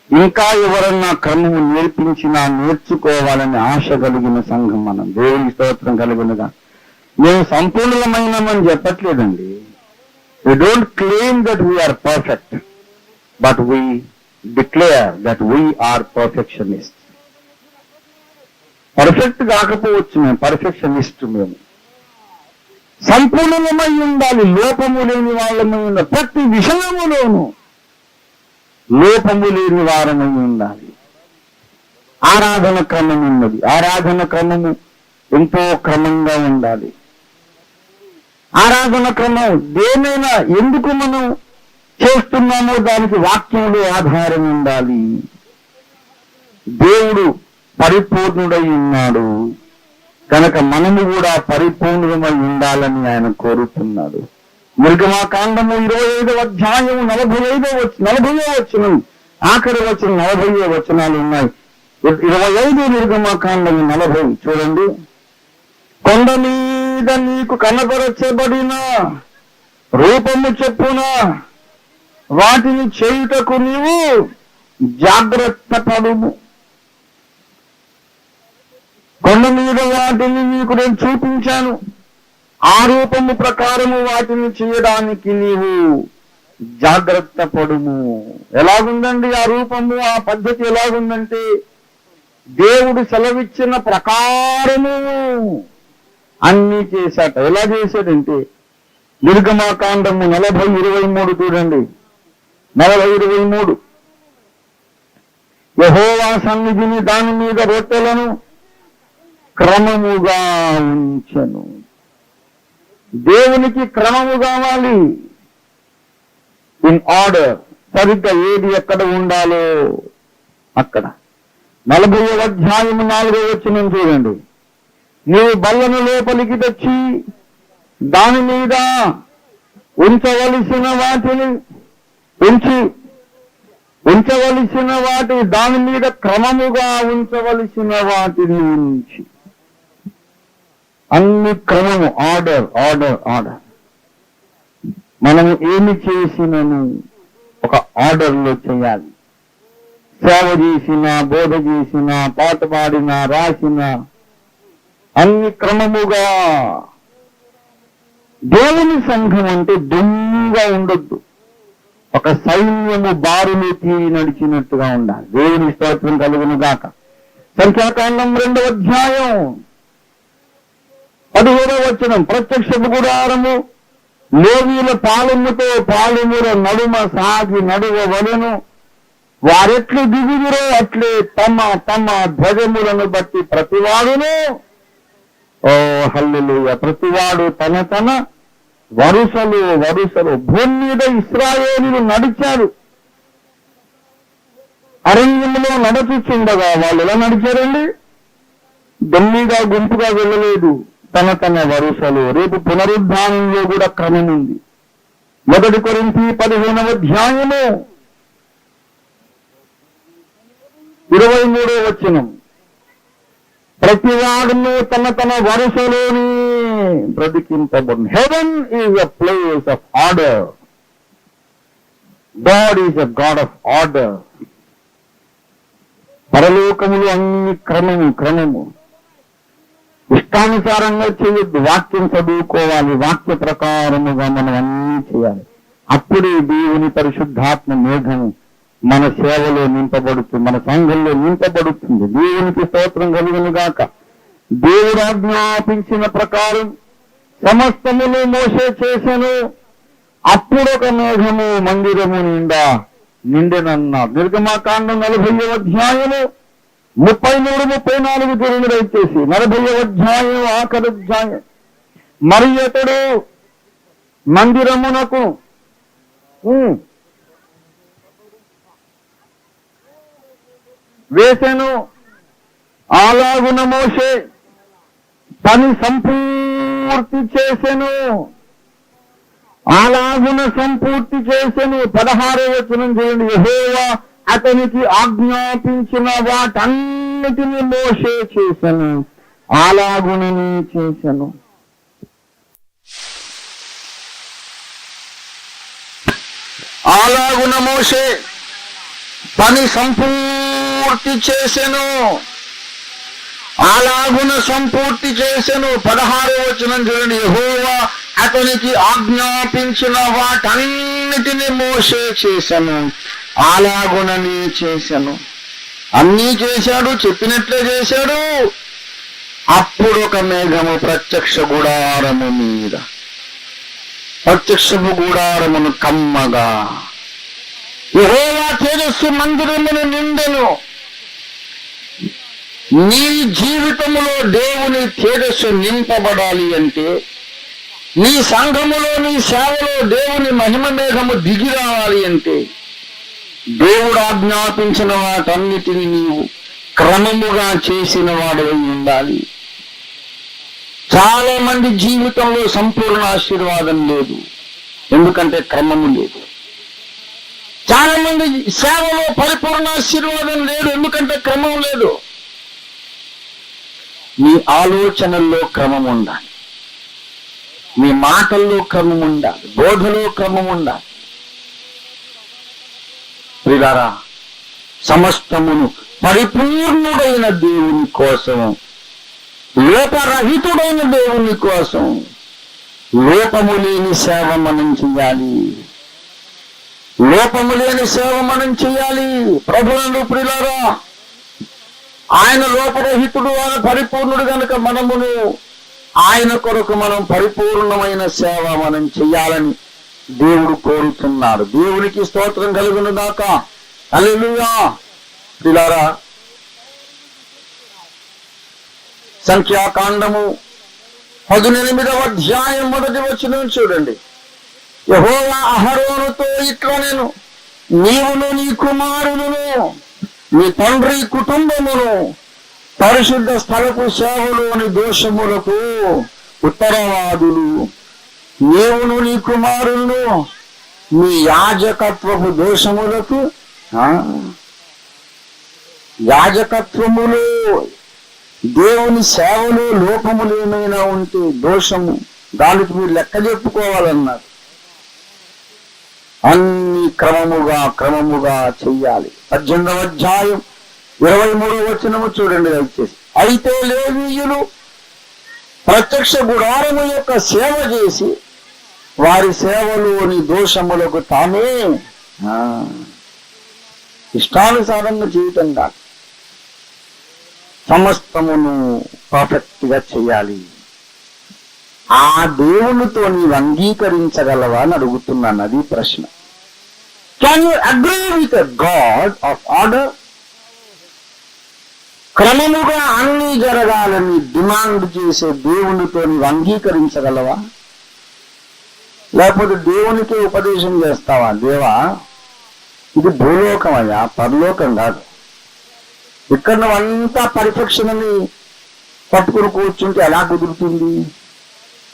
ఇంకా ఎవరన్నా క్రమము నేర్పించినా నేర్చుకోవాలని ఆశ కలిగిన సంఘం మనం. దేవుని స్తోత్రం కలిగినగా. మేము సంపూర్ణమైనమని చెప్పట్లేదండి. We don't claim that we are perfect, but we declare that we are perfectionists. Perfect కాకపోవచ్చు, మేము పర్ఫెక్షనిస్ట్. మేము సంపూర్ణమై ఉండాలి, లోపము లేని వాళ్ళమై ఉండాలి. ప్రతి విషయములోనూ లోపము లేని వారమై ఉండాలి. ఆరాధన క్రమం ఉన్నది. ఆరాధన క్రమము ఎంతో క్రమంగా ఉండాలి. ఆరాధన క్రమం దేనైనా ఎందుకు మనం చేస్తున్నామో దానికి వాక్యంలో ఆధారం ఉండాలి. దేవుడు పరిపూర్ణుడై ఉన్నాడు కనుక మనము కూడా పరిపూర్ణమై ఉండాలని ఆయన కోరుతున్నాడు. నిర్గమాకాండము 25వ అధ్యాయము 40వ వచనం, ఆఖరి వచనం 40 వచనాలు ఉన్నాయి. 25 నిర్గమాకాండము 40 చూడండి. కొండ మీద నీకు కనబరచబడిన రూపము చెప్పున వాటిని చేయుటకు నీవు జాగ్రత్త పడుము. కొండ మీద వాటిని నీకు నేను చూపించాను, ఆ రూపము ప్రకారము వాటిని చేయడానికి నీవు జాగ్రత్త పడుము. ఎలాగుందండి ఆ రూపము, ఆ పద్ధతి ఎలాగుందంటే దేవుడు సెలవిచ్చిన ప్రకారము అన్నీ చేశాట. ఎలా చేశాడంటే నిర్గమాకాండము 40:23 చూడండి. 40:23 యెహోవా సన్నిధిని దాని మీద రొట్టెలను క్రమముగా ఉంచెను. దేవునికి క్రమము కావాలి, ఇన్ ఆర్డర్. సరిగ్గా ఏది ఎక్కడ ఉండాలో అక్కడ. 40వ అధ్యాయము 4వ వచనం చూడండి. నీవు బల్లను లోపలికి తెచ్చి దాని మీద ఉంచవలసిన వాటి దాని మీద క్రమముగా ఉంచవలసిన వాటిని ఉంచి. అన్ని క్రమము, ఆర్డర్ ఆర్డర్ ఆర్డర్. మనము ఏమి చేసినను ఒక ఆర్డర్లో చేయాలి. సేవ చేసినా, బోధ చేసినా, పాట పాడినా, రాసినా అన్ని క్రమముగా. దేవుని సంఘం అంటే దొంగగా ఉండొద్దు. ఒక సైన్యము బారులు తీరి నడిచినట్టుగా ఉండాలి. దేవుని స్తోత్రం కలుగును గాక. సంఖ్యాకాండం 2వ అధ్యాయం 17వ వచనం. ప్రత్యక్ష గుడారము లేవీల పాలెముల నడుమ సాగి నడువవలెను. వారెట్లు దిగుదురో అట్లే తమ తమ ధ్వజములను బట్టి ప్రతివాడును, ఓ హల్లెలూయా, ప్రతివాడు తన తన వరుసలు భూమి మీద ఇశ్రాయేలీయులు నడిచారు. అరణ్యములో నడుచుచుండగా వాళ్ళు ఎలా నడిచారండి? దమ్మిగా గుంపుగా వెళ్ళలేదు, తన తన వరుసలు. రేపు పునరుద్ధానంలో కూడా క్రమం ఉంది. 1 కొరింథీ 15వ అధ్యాయము 23వ వచనం. ప్రతివాడును తన తన వరుసలోని బ్రతికింపబడును. Heaven is a place of order. God is a God of order. పరలోకములు అన్ని క్రమము. ఇష్టానుసారంగా చేయొద్దు. వాక్యం చదువుకోవాలి, వాక్య ప్రకారముగా మనం అన్నీ చేయాలి. అప్పుడే దేవుని పరిశుద్ధాత్మ మేఘము మన సేవలో నింపబడుతుంది, మన సంఘంలో నింపబడుతుంది. దేవునికి స్తోత్రం కలుగును గాక. దేవుడు ఆజ్ఞాపించిన ప్రకారం సమస్తమును మోసే చేసెను. అప్పుడొక మేఘము మందిరము నిండెనన్నారు. నిర్గమాకాండం 40వ అధ్యాయము 33-34 చూడండి దయచేసి. 40వ అధ్యాయం ఆఖరి అధ్యాయం. మరి అతడు మందిరమునకు వేసెను. అలాగున మోషే పని సంపూర్తి చేసెను. అలాగున సంపూర్తి చేసెను. 16వ వచనం చూడండి. యెహోవా అతనికి ఆజ్ఞాపించిన వాటన్నిటిని మోషే చేసెను, అలాగుననే చేసెను. అలాగున మోషే పని సంపూర్తి చేసెను. అలాగున సంపూర్తి చేసెను. 16వ వచనం చూడండి. యెహోవా అతనికి ఆజ్ఞాపించిన వాటన్నిటిని మోషే చేసెను, అలాగునని చేసెను. అన్నీ చేశాడు, చెప్పినట్లే చేశాడు. అప్పుడు ఒక మేఘము ప్రత్యక్ష గుడారము మీద, ప్రత్యక్షపు గుడారమును కమ్మగా, యెహోవా తేజస్సు మందిరమును నిండెను. నీ జీవితములో దేవుని తేజస్సు నింపబడాలి అంటే, నీ సంఘములో, నీ సేవలో దేవుని మహిమ మేఘము దిగి రావాలి అంటే, దేవుడు ఆజ్ఞాపించిన వాటన్నిటిని నీవు క్రమముగా చేసిన వాడై ఉండాలి. చాలా మంది జీవితంలో సంపూర్ణ ఆశీర్వాదం లేదు, ఎందుకంటే క్రమము లేదు. చాలా మంది సేవలో పరిపూర్ణ ఆశీర్వాదం లేదు, ఎందుకంటే క్రమం లేదు. మీ ఆలోచనల్లో క్రమం ఉండాలి, మీ మాటల్లో క్రమం ఉండాలి, బోధలో క్రమం ఉండాలి. ప్రియులారా, సమస్తమును పరిపూర్ణుడైన దేవుని కోసం, లోపరహితుడైన దేవుని కోసం లోపము లేని సేవ మనం చేయాలి. లోపము లేని సేవ మనం చేయాలి. ప్రభువును ప్రియులారా, ఆయన లోపరహితుడు, ఆయన పరిపూర్ణుడు కనుక మనమును ఆయన కొరకు మనం పరిపూర్ణమైన సేవ మనం చెయ్యాలని దేవుడు కోరుతున్నాడు. దేవునికి స్తోత్రం కలుగును గాక. హల్లెలూయా. ప్రియులారా, సంఖ్యాకాండము 18వ అధ్యాయం 1వ వచనం చూడండి. యెహోవా అహరోనుతో ఇట్లా నేను, నీవును నీ కుమారులను నీ తండ్రి కుటుంబమును పరిశుద్ధ స్థలపు సేవలోని దోషములకు ఉత్తరవాదులు. నీవును నీ కుమారులను నీ యాజకత్వపు దోషములకు, యాజకత్వములో దేవుని సేవలో లోపములు ఏమైనా ఉంటే దోషము, దానికి మీరు లెక్క చెప్పుకోవాలన్నారు. అన్ని క్రమముగా చెయ్యాలి. 18వ అధ్యాయం 23వ వచనము చూడండి దయచేసి. అయితే లేవీయులు ప్రత్యక్ష గుడారము యొక్క సేవ చేసి వారి సేవలోని దోషములకు తామే ఇష్టానుసారంగా చేయటం కాదు, సమస్తమును పర్ఫెక్ట్ గా చేయాలి. ఆ దేవునితో నీవు అంగీకరించగలవా అని అడుగుతున్నాను. అది ప్రశ్న. Can you agree with a God of order? క్రమముగా అన్ని జరగాలని డిమాండ్ చేసే దేవునితో నీవు అంగీకరించగలవా? లేకపోతే దేవునికే ఉపదేశం చేస్తావా? దేవా, ఇది భూలోకం అయ్యా, పరలోకం కాదు. ఇక్కడ నువ్వంతా పర్ఫెక్షన్ అని పట్టుకుని కూర్చుంటే ఎలా కుదురుతుంది?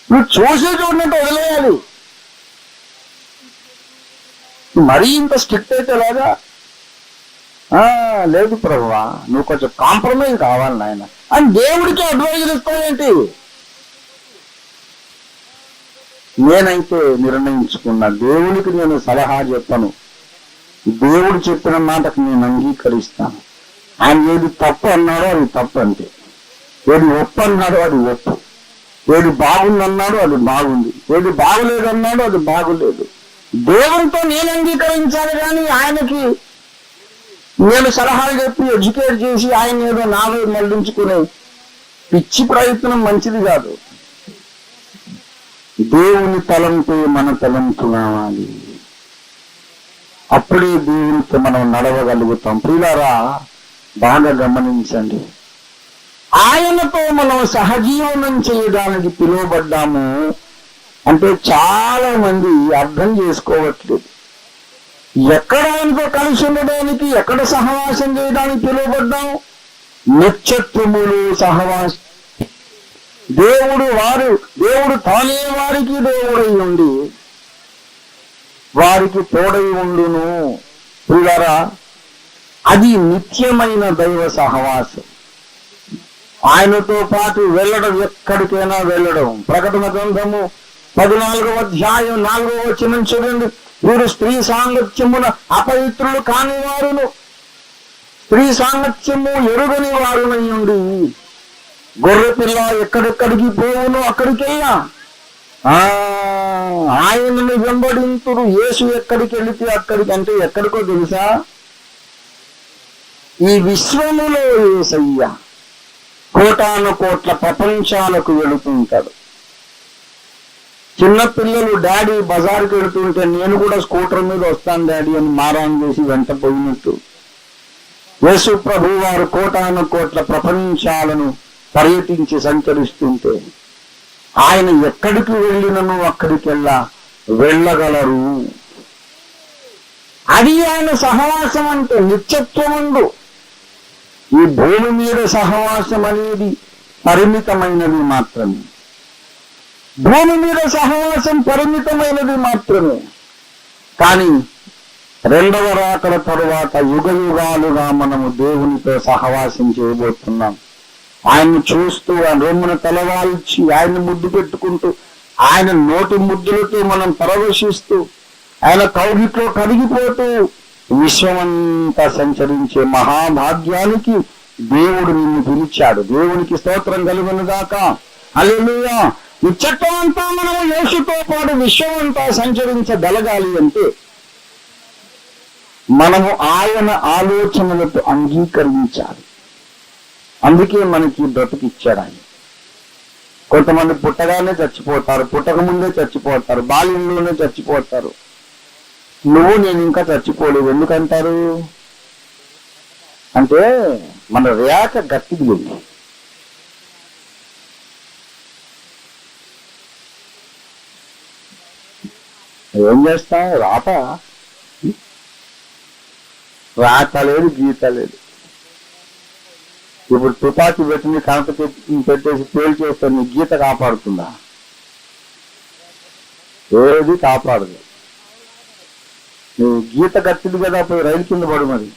నువ్వు చూసే చూడనంటే వదిలేయాలి. మరీ ఇంత స్ట్రిక్ట్ అయితే ఎలాగా? లేదు ప్రభువా, నువ్వు కొంచెం కాంప్రమైజ్ కావాలి నాయన అని దేవుడికి అడ్వైజర్ ఇస్తావేంటి? నేనైతే నిర్ణయించుకున్నా, దేవునికి నేను సలహా చెప్పను, దేవుడు చెప్పిన మాటకు నేను అంగీకరిస్తాను. ఆయన ఏది తప్పు అన్నాడో అది తప్పు అంతే, ఏది ఒప్పు అన్నాడో అది ఒప్పు, ఏది బాగుందన్నాడో అది బాగుంది, ఏది బాగులేదన్నాడో అది బాగులేదు. దేవునితో నేను అంగీకరించాలి కానీ ఆయనకి నేను సలహాలు చెప్పి ఎడ్యుకేట్ చేసి ఆయన ఏదో నాలో మళ్లించుకునే పిచ్చి ప్రయత్నం మంచిది కాదు. దేవుని తలంపే మన తలంపు కావాలి, అప్పుడే దేవునితో మనం నడవగలుగుతాం. ప్రియులారా, బాగా గమనించండి, ఆయనతో మనం సహజీవనం చేయడానికి పిలువబడ్డాము అంటే చాలా మంది అర్థం చేసుకోవట్లేదు. ఎక్కడ ఆయనతో కలిసి ఉండడానికి, ఎక్కడ సహవాసం చేయడానికి పిలువబడ్డాము? నిత్యత్వములు సహవాస దేవుడు తానే వారికి దేవుడై ఉండి వారికి తోడై ఉండును. ప్రియులారా, అది నిత్యమైన దైవ సహవాసం. ఆయనతో పాటు వెళ్ళడం, ఎక్కడికైనా వెళ్ళడం. ప్రకటన గ్రంథము 14వ అధ్యాయం 4వ వచనం చూడండి. వీరు స్త్రీ సాంగత్యమున అపవిత్రులు కాని వారును, స్త్రీ సాంగత్యము ఎరుగని వారునై ఉండి గొర్రెపిల్ల ఎక్కడెక్కడికి పోవును అక్కడికెళ్ళా ఆయనను వెంబడింతురు. యేసు ఎక్కడికి వెళితే అక్కడికి, అంటే ఎక్కడికో తెలుసా? ఈ విశ్వములో యేసయ్య కోటాను కోట్ల ప్రపంచాలకు వెళుతుంటాడు. చిన్నపిల్లలు డాడీ బజార్కి వెళుతుంటే నేను కూడా స్కూటర్ మీద వస్తాను డాడీ అని మారాన్ చేసి వెంట పోయినట్టు యేసు ప్రభు వారు కోటాను కోట్ల ప్రపంచాలను పర్యటించి సంచరిస్తుంటే ఆయన ఎక్కడికి వెళ్ళినను అక్కడికెళ్ళా వెళ్ళగలరు. అది ఆయన సహవాసం అంటే నిత్యత్వముందు. ఈ భూమి మీద సహవాసం అనేది పరిమితమైనది మాత్రమే. భూమి మీద సహవాసం పరిమితమైనది మాత్రమే. కానీ రెండవ రాకడ తరువాత యుగ యుగాలుగా మనము దేవునితో సహవాసం చేయబోతున్నాం. ఆయన్ని చూస్తూ, ఆయన రొమ్మున తలవాల్చి ఆయన ముద్దు పెట్టుకుంటూ, ఆయన నోటి ముద్దులతో మనం పరవశిస్తూ, ఆయన కౌగిట్లో కరిగిపోతూ విశ్వమంతా సంచరించే మహాభాగ్యానికి దేవుడు నిన్ను పిలిచాడు. దేవునికి స్తోత్రం కలుగునుగాక. హల్లెలూయా. నిత్యత్వం అంతా మనము యేసుతో పాటు విశ్వమంతా సంచరించగలగాలి అంటే మనము ఆయన ఆలోచనలతో అంగీకరించాలి. అందుకే మనకి బ్రతుకిచ్చాడు ఆయన. కొంతమంది పుట్టగానే చచ్చిపోతారు, పుట్టక ముందే చచ్చిపోతారు, బాల్యంలోనే చచ్చిపోతారు. నువ్వు నేను ఇంకా చచ్చిపోలేదు ఎందుకంటారు అంటే మన రేఖ గట్టిది లేదు. ఏం చేస్తాం? రాత లేదు, గీత లేదు. ఇప్పుడు తుపాకీ పెట్టింది కనక పెట్టేసి పేలు చేస్తే నీ గీత కాపాడుతుందా? ఏది కాపాడదు. నువ్వు గీత కట్టింది కదా, పోయి రైలు కింద పడు. మరి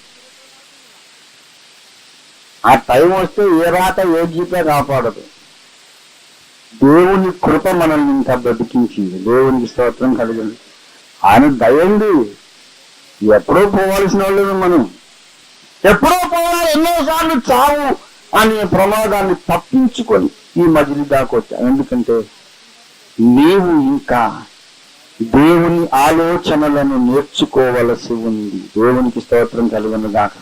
ఆ టైం వస్తే ఏ రాత ఏ గీత కాపాడదు. దేవుని కృప మనల్ని ఇంకా బ్రతికించింది. దేవునికి స్తోత్రం కలిగింది. ఆయన దయండి. ఎప్పుడో పోవాల్సిన వాళ్ళు మనం, ఎప్పుడో పోవాలి. ఎన్నోసార్లు చావు అనే ప్రమాదాన్ని తప్పించుకొని ఈ మజిలీ దాకా వచ్చా. ఎందుకంటే నీవు ఇంకా దేవుని ఆలోచనలను నేర్చుకోవలసి ఉంది. దేవునికి స్తోత్రం కలిగిన దాకా.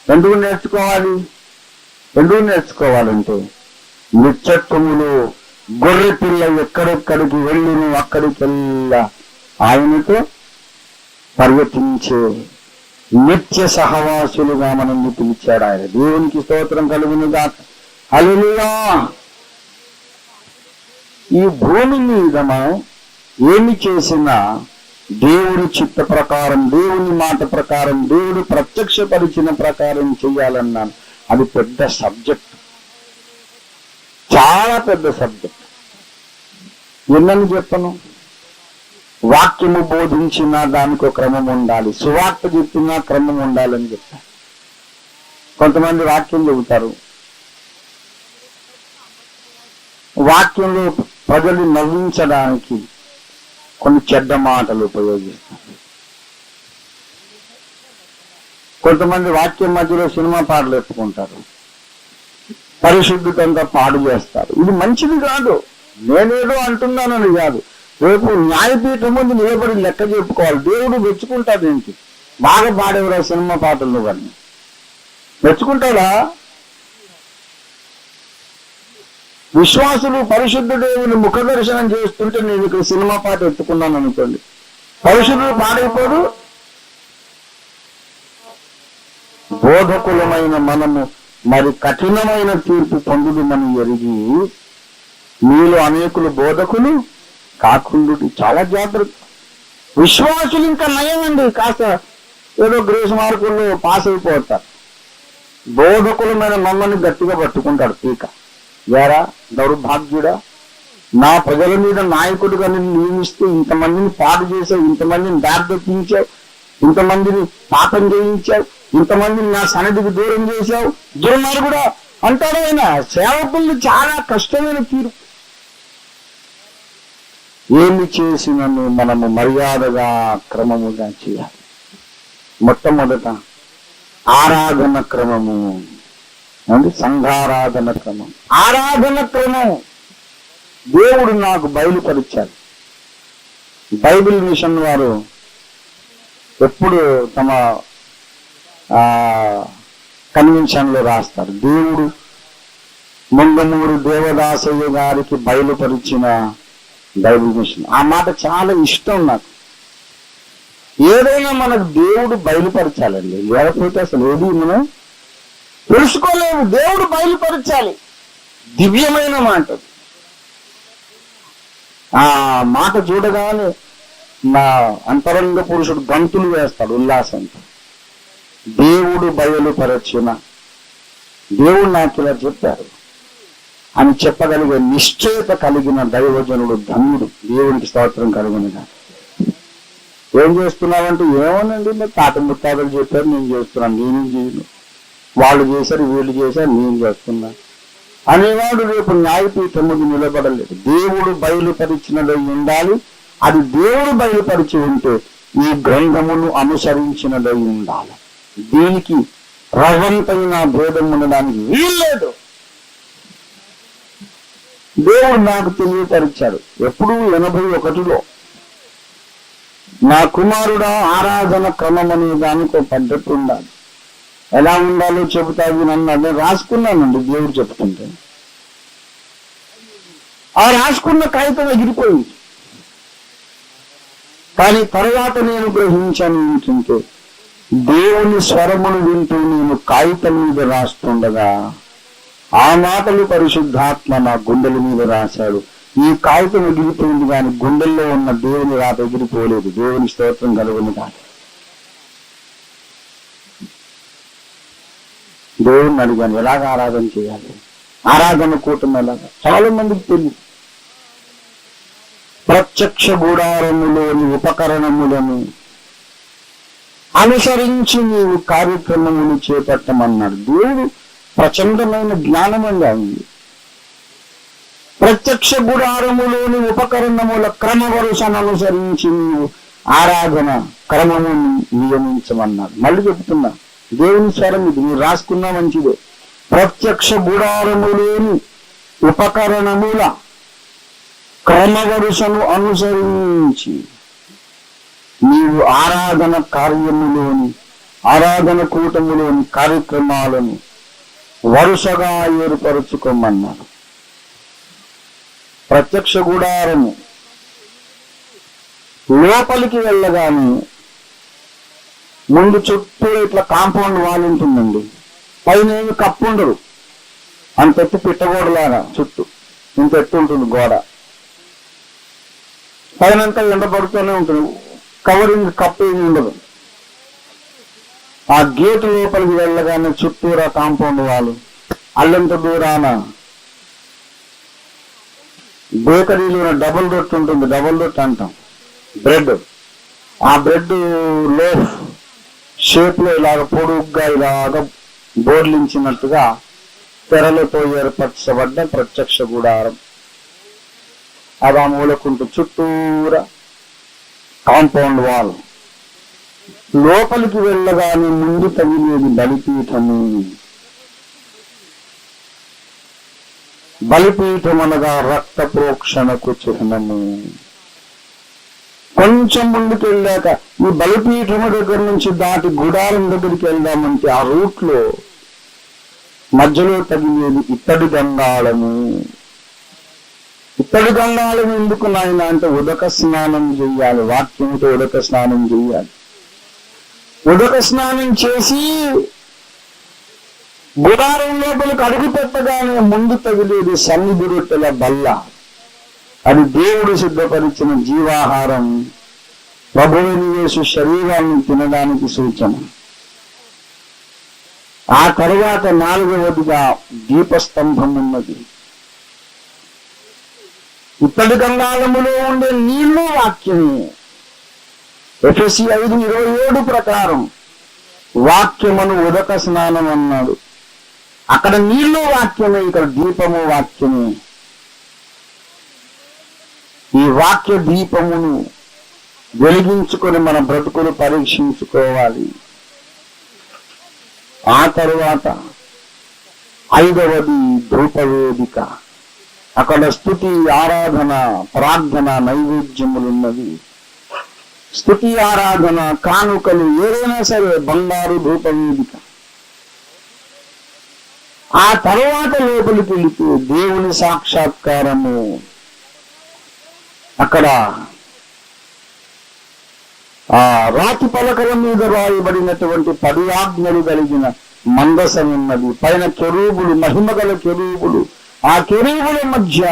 ఎందుకు నేర్చుకోవాలి? ఎందుకు నేర్చుకోవాలంటే నిత్యత్వములో గొర్రె పిల్ల ఎక్కడెక్కడికి వెళ్ళిను అక్కడికెల్లా ఆయనతో పర్యటించే నిత్య సహవాసులుగా మనల్ని పిలిచాడు ఆయన. దేవునికి స్తోత్రం కలుగును గాక. హల్లెలూయా. ఈ భూమి మీద మనం ఏమి చేసినా దేవుని చిత్త ప్రకారం, దేవుని మాట ప్రకారం, దేవుడు ప్రత్యక్షపరిచిన ప్రకారం చెయ్యాలన్నాను. అది పెద్ద సబ్జెక్ట్, చాలా పెద్ద సబ్జెక్ట్. ఎన్నని చెప్పను? వాక్యము బోధించినా దానికి ఒక క్రమం ఉండాలి, సువార్త చెప్పినా క్రమం ఉండాలని చెప్పారు. కొంతమంది వాక్యం చెబుతారు, వాక్యంలో ప్రజలు నవ్వించడానికి కొన్ని చెడ్డ మాటలు ఉపయోగిస్తారు. కొంతమంది వాక్యం మధ్యలో సినిమా పాటలు ఎత్తుకుంటారు, పరిశుద్ధతంగా పాడు చేస్తారు. ఇది మంచిది కాదు. నేనేదో అంటున్నానని కాదు. రేపు న్యాయపీఠం ముందు నిలబడి లెక్క చెప్పుకోవాలి. దేవుడు మెచ్చుకుంటాడు. ఏంటి బాగా పాడేవరా సినిమా పాటలు కానీ మెచ్చుకుంటాడా? విశ్వాసులు పరిశుద్ధ దేవుని ముఖ దర్శనం చేస్తుంటే నేను ఇక్కడ సినిమా పాట ఎత్తుకున్నాను అనుకోండి, పరిశుద్ధులు పాడైపోదు. బోధకులమైన మనము మరి కఠినమైన తీర్పు పొందుదమని ఎరిగి మీలో అనేకులు బోధకులు కాకుండా చాలా జాగ్రత్త. విశ్వాసులు ఇంకా నయం అండి, కాస్త ఏదో గ్రేస్ మార్కుల్లో పాస్ అయిపోతారు. బోధకులమైన మమ్మల్ని గట్టిగా పట్టుకుంటాడు పీక. యారా దౌర్భాగ్యుడా, నా ప్రజల మీద నాయకుడిగా నిన్ను నియమిస్తే ఇంతమందిని పాడు చేసావు, ఇంతమందిని దారితప్పించావు, ఇంతమందిని పాపం చేయించావు, ఇంతమందిని నా సన్నిధికి దూరం చేశావు, దుర్మార్గుడా అంటాడు ఆయన. సేవకుల్ని చాలా కష్టమైన తీరు. ఏమి చేసినను మనము మర్యాదగా క్రమముగా చేయాలి. మొట్టమొదట ఆరాధన క్రమము అంటే సంఘారాధన క్రమం. ఆరాధన క్రమం దేవుడు నాకు బయలుపరిచాడు. బైబిల్ మిషన్ వారు ఎప్పుడు తమ కన్వెన్షన్ లో రాస్తారు, దేవుడు ముంగమూరు దేవదాసయ్య గారికి బయలుపరిచిన బైబిల్ మిషన్. ఆ మాట చాలా ఇష్టం నాకు. ఏదైనా మనకు దేవుడు బయలుపరచాలండి, లేకపోతే అసలు ఏది మనం తెలుసుకోలేము. దేవుడు బయలుపరచాలి. దివ్యమైన మాట. ఆ మాట చూడగానే నా అంతరంగ పురుషుడు గంతులు వేస్తాడు ఉల్లాసంతో. దేవుడు బయలుపరచిన, దేవుడు నాకు ఇలా చెప్పారు అని చెప్పగలిగే నిశ్చయత కలిగిన దైవజనుడు ధన్యుడు. దేవునికి స్తోత్రం కలుగునుగా. ఏం చేస్తున్నావంటే, ఏమోనండి మరి తాత ముత్తాతలు చెప్పారు నేను చేస్తున్నాను, నేనేం చేయను, వాళ్ళు చేశారు వీళ్ళు చేశారు నేను చేస్తున్నా అనేవాడు రేపు న్యాయపీఠం ముందు నిలబడలేదు. దేవుడు బయలుపరిచినదై ఉండాలి. అది దేవుడు బయలుపరిచి ఉంటే ఈ గ్రంథమును అనుసరించినదై ఉండాలి. దీనికి రవంతైన భేదం ఉండడానికి వీల్లేదు. దేవుడు నాకు తెలియపరిచాడు ఎప్పుడు 81లో. నా కుమారుడా, ఆరాధన క్రమం అనే దానికి ఒక పద్ధతి ఉండాలి. ఎలా ఉండాలో చెబుతాది నన్ను అదే రాసుకున్నానండి. దేవుడు చెప్తుంటే ఆ రాసుకున్న కాగితం ఎగిరిపోయింది. కానీ తర్వాత నేను గ్రహించాను ఏంటంటే, దేవుని స్వరమును వింటూ నేను కాగితం మీద రాస్తుండగా ఆ మాటలు పరిశుద్ధాత్మ నా గుండెల మీద రాశాడు. ఈ కాగితం ఎగిరిపోయింది కానీ గుండెల్లో ఉన్న దేవుని రాత ఎగిరిపోలేదు. దేవుని స్తోత్రం కలుగును కాదు. దేవుడిని అడిగాను, ఎలాగ ఆరాధన చేయాలి, ఆరాధన కూటమి ఎలాగా. చాలా మందికి తెలియదు. ప్రత్యక్ష గుడారములోని ఉపకరణములను అనుసరించి నీవు కార్యక్రమములు చేపట్టమన్నాడు. దేవుడు ప్రచండమైన జ్ఞానం అండి ఉంది. ప్రత్యక్ష గుడారములోని ఉపకరణముల క్రమ వరుసను అనుసరించి నీవు ఆరాధన క్రమము నియమించమన్నాడు. మళ్ళీ చెప్తున్నా, దేవుని స్వరం ఇది, మీరు రాసుకున్నా మంచిదే. ప్రత్యక్ష గుడారములోని ఉపకరణముల క్రమ వరుసను అనుసరించి నీవు ఆరాధన కార్యములోని, ఆరాధన కూటములోని కార్యక్రమాలను వరుసగా ఏర్పరచుకోమన్నాడు. ప్రత్యక్ష గుడారము లోపలికి వెళ్ళగానే ముందు చుట్టూ ఇట్లా కాంపౌండ్ వాల్ ఉంటుందండి. పైన ఏమి కప్పు ఉండదు, అంత ఎత్తు పిట్టగోడలాగా చుట్టూ ఇంత ఎత్తు ఉంటుంది గోడ. పైనంతా ఎండబడుతూనే ఉంటుంది, కవరింగ్ కప్పు ఏమి ఉండదు. ఆ గేటు లోపలికి వెళ్ళగానే చుట్టూరా కాంపౌండ్ వాళ్ళు. అల్లంత దూరాన బేకరీలో డబుల్ రొట్టె ఉంటుంది, డబుల్ రొట్టె అంటాం, బ్రెడ్. ఆ బ్రెడ్ లోఫ్ షేప్ లో ఇలాగ పొడుగ్గా ఇలాగ బోర్లించినట్టుగా తెరలతో ఏర్పరచబడ్డ ప్రత్యక్ష గుడారం. అది ఆ మూలకుంటూ చుట్టూరా కాంపౌండ్ వాల్. లోపలికి వెళ్ళగానే ముందు తగిలేది బలిపీఠము. బలిపీఠం అనగా రక్త ప్రోక్షణకు చిహ్నము. కొంచెం ముందుకు వెళ్ళాక ఈ బలిపీఠము దగ్గర నుంచి దాటి గుడారం దగ్గరికి వెళ్దామంటే ఆ రూట్ లో మధ్యలో తగిలేది ఇత్తడి గంగాళము. ఇత్తడి గంగాళం ఎందుకు నాయన అంటే ఉదక స్నానం చెయ్యాలి, వాక్యంతో ఉదక స్నానం చెయ్యాలి. ఉదక స్నానం చేసి గుడారం లోపలికి అడుగు పెట్టగానే ముందు తగిలేది సన్నిధి రొట్టెల బల్ల. అది దేవుడు సిద్ధపరిచిన జీవాహారం, ప్రభువైన యేసు శరీరాన్ని తినడానికి సూచన. ఆ తరువాత 4వదిగా దీపస్తంభం ఉన్నది. ఇత్తడి గంగాళములో ఉండే నీళ్లు వాక్యమే. ఎఫెసీ 5:27 ప్రకారం వాక్యమును ఉదక స్నానం అన్నాడు. అక్కడ నీళ్లు వాక్యమే, ఇక్కడ దీపము వాక్యమే. ఈ వాక్య దీపమును వెలిగించుకొని మన బ్రతుకులు పరీక్షించుకోవాలి. ఆ తరువాత 5వది ధూపవేదిక. అక్కడ స్తుతి, ఆరాధన, ప్రార్థన, నైవేద్యములున్నవి. స్తుతి, ఆరాధన, కానుకలు ఏదైనా సరే బంగారు ధూపవేదిక. ఆ తరువాత లోపలికి వెళితే దేవుని సాక్షాత్కారము. అక్కడ ఆ రాతి పలకల మీద రాయబడినటువంటి 10 ఆజ్ఞలు కలిగిన మందసం ఉన్నది. పైన కెరూబులు, మహిమగల కెరూబులు. ఆ కెరూబుల మధ్య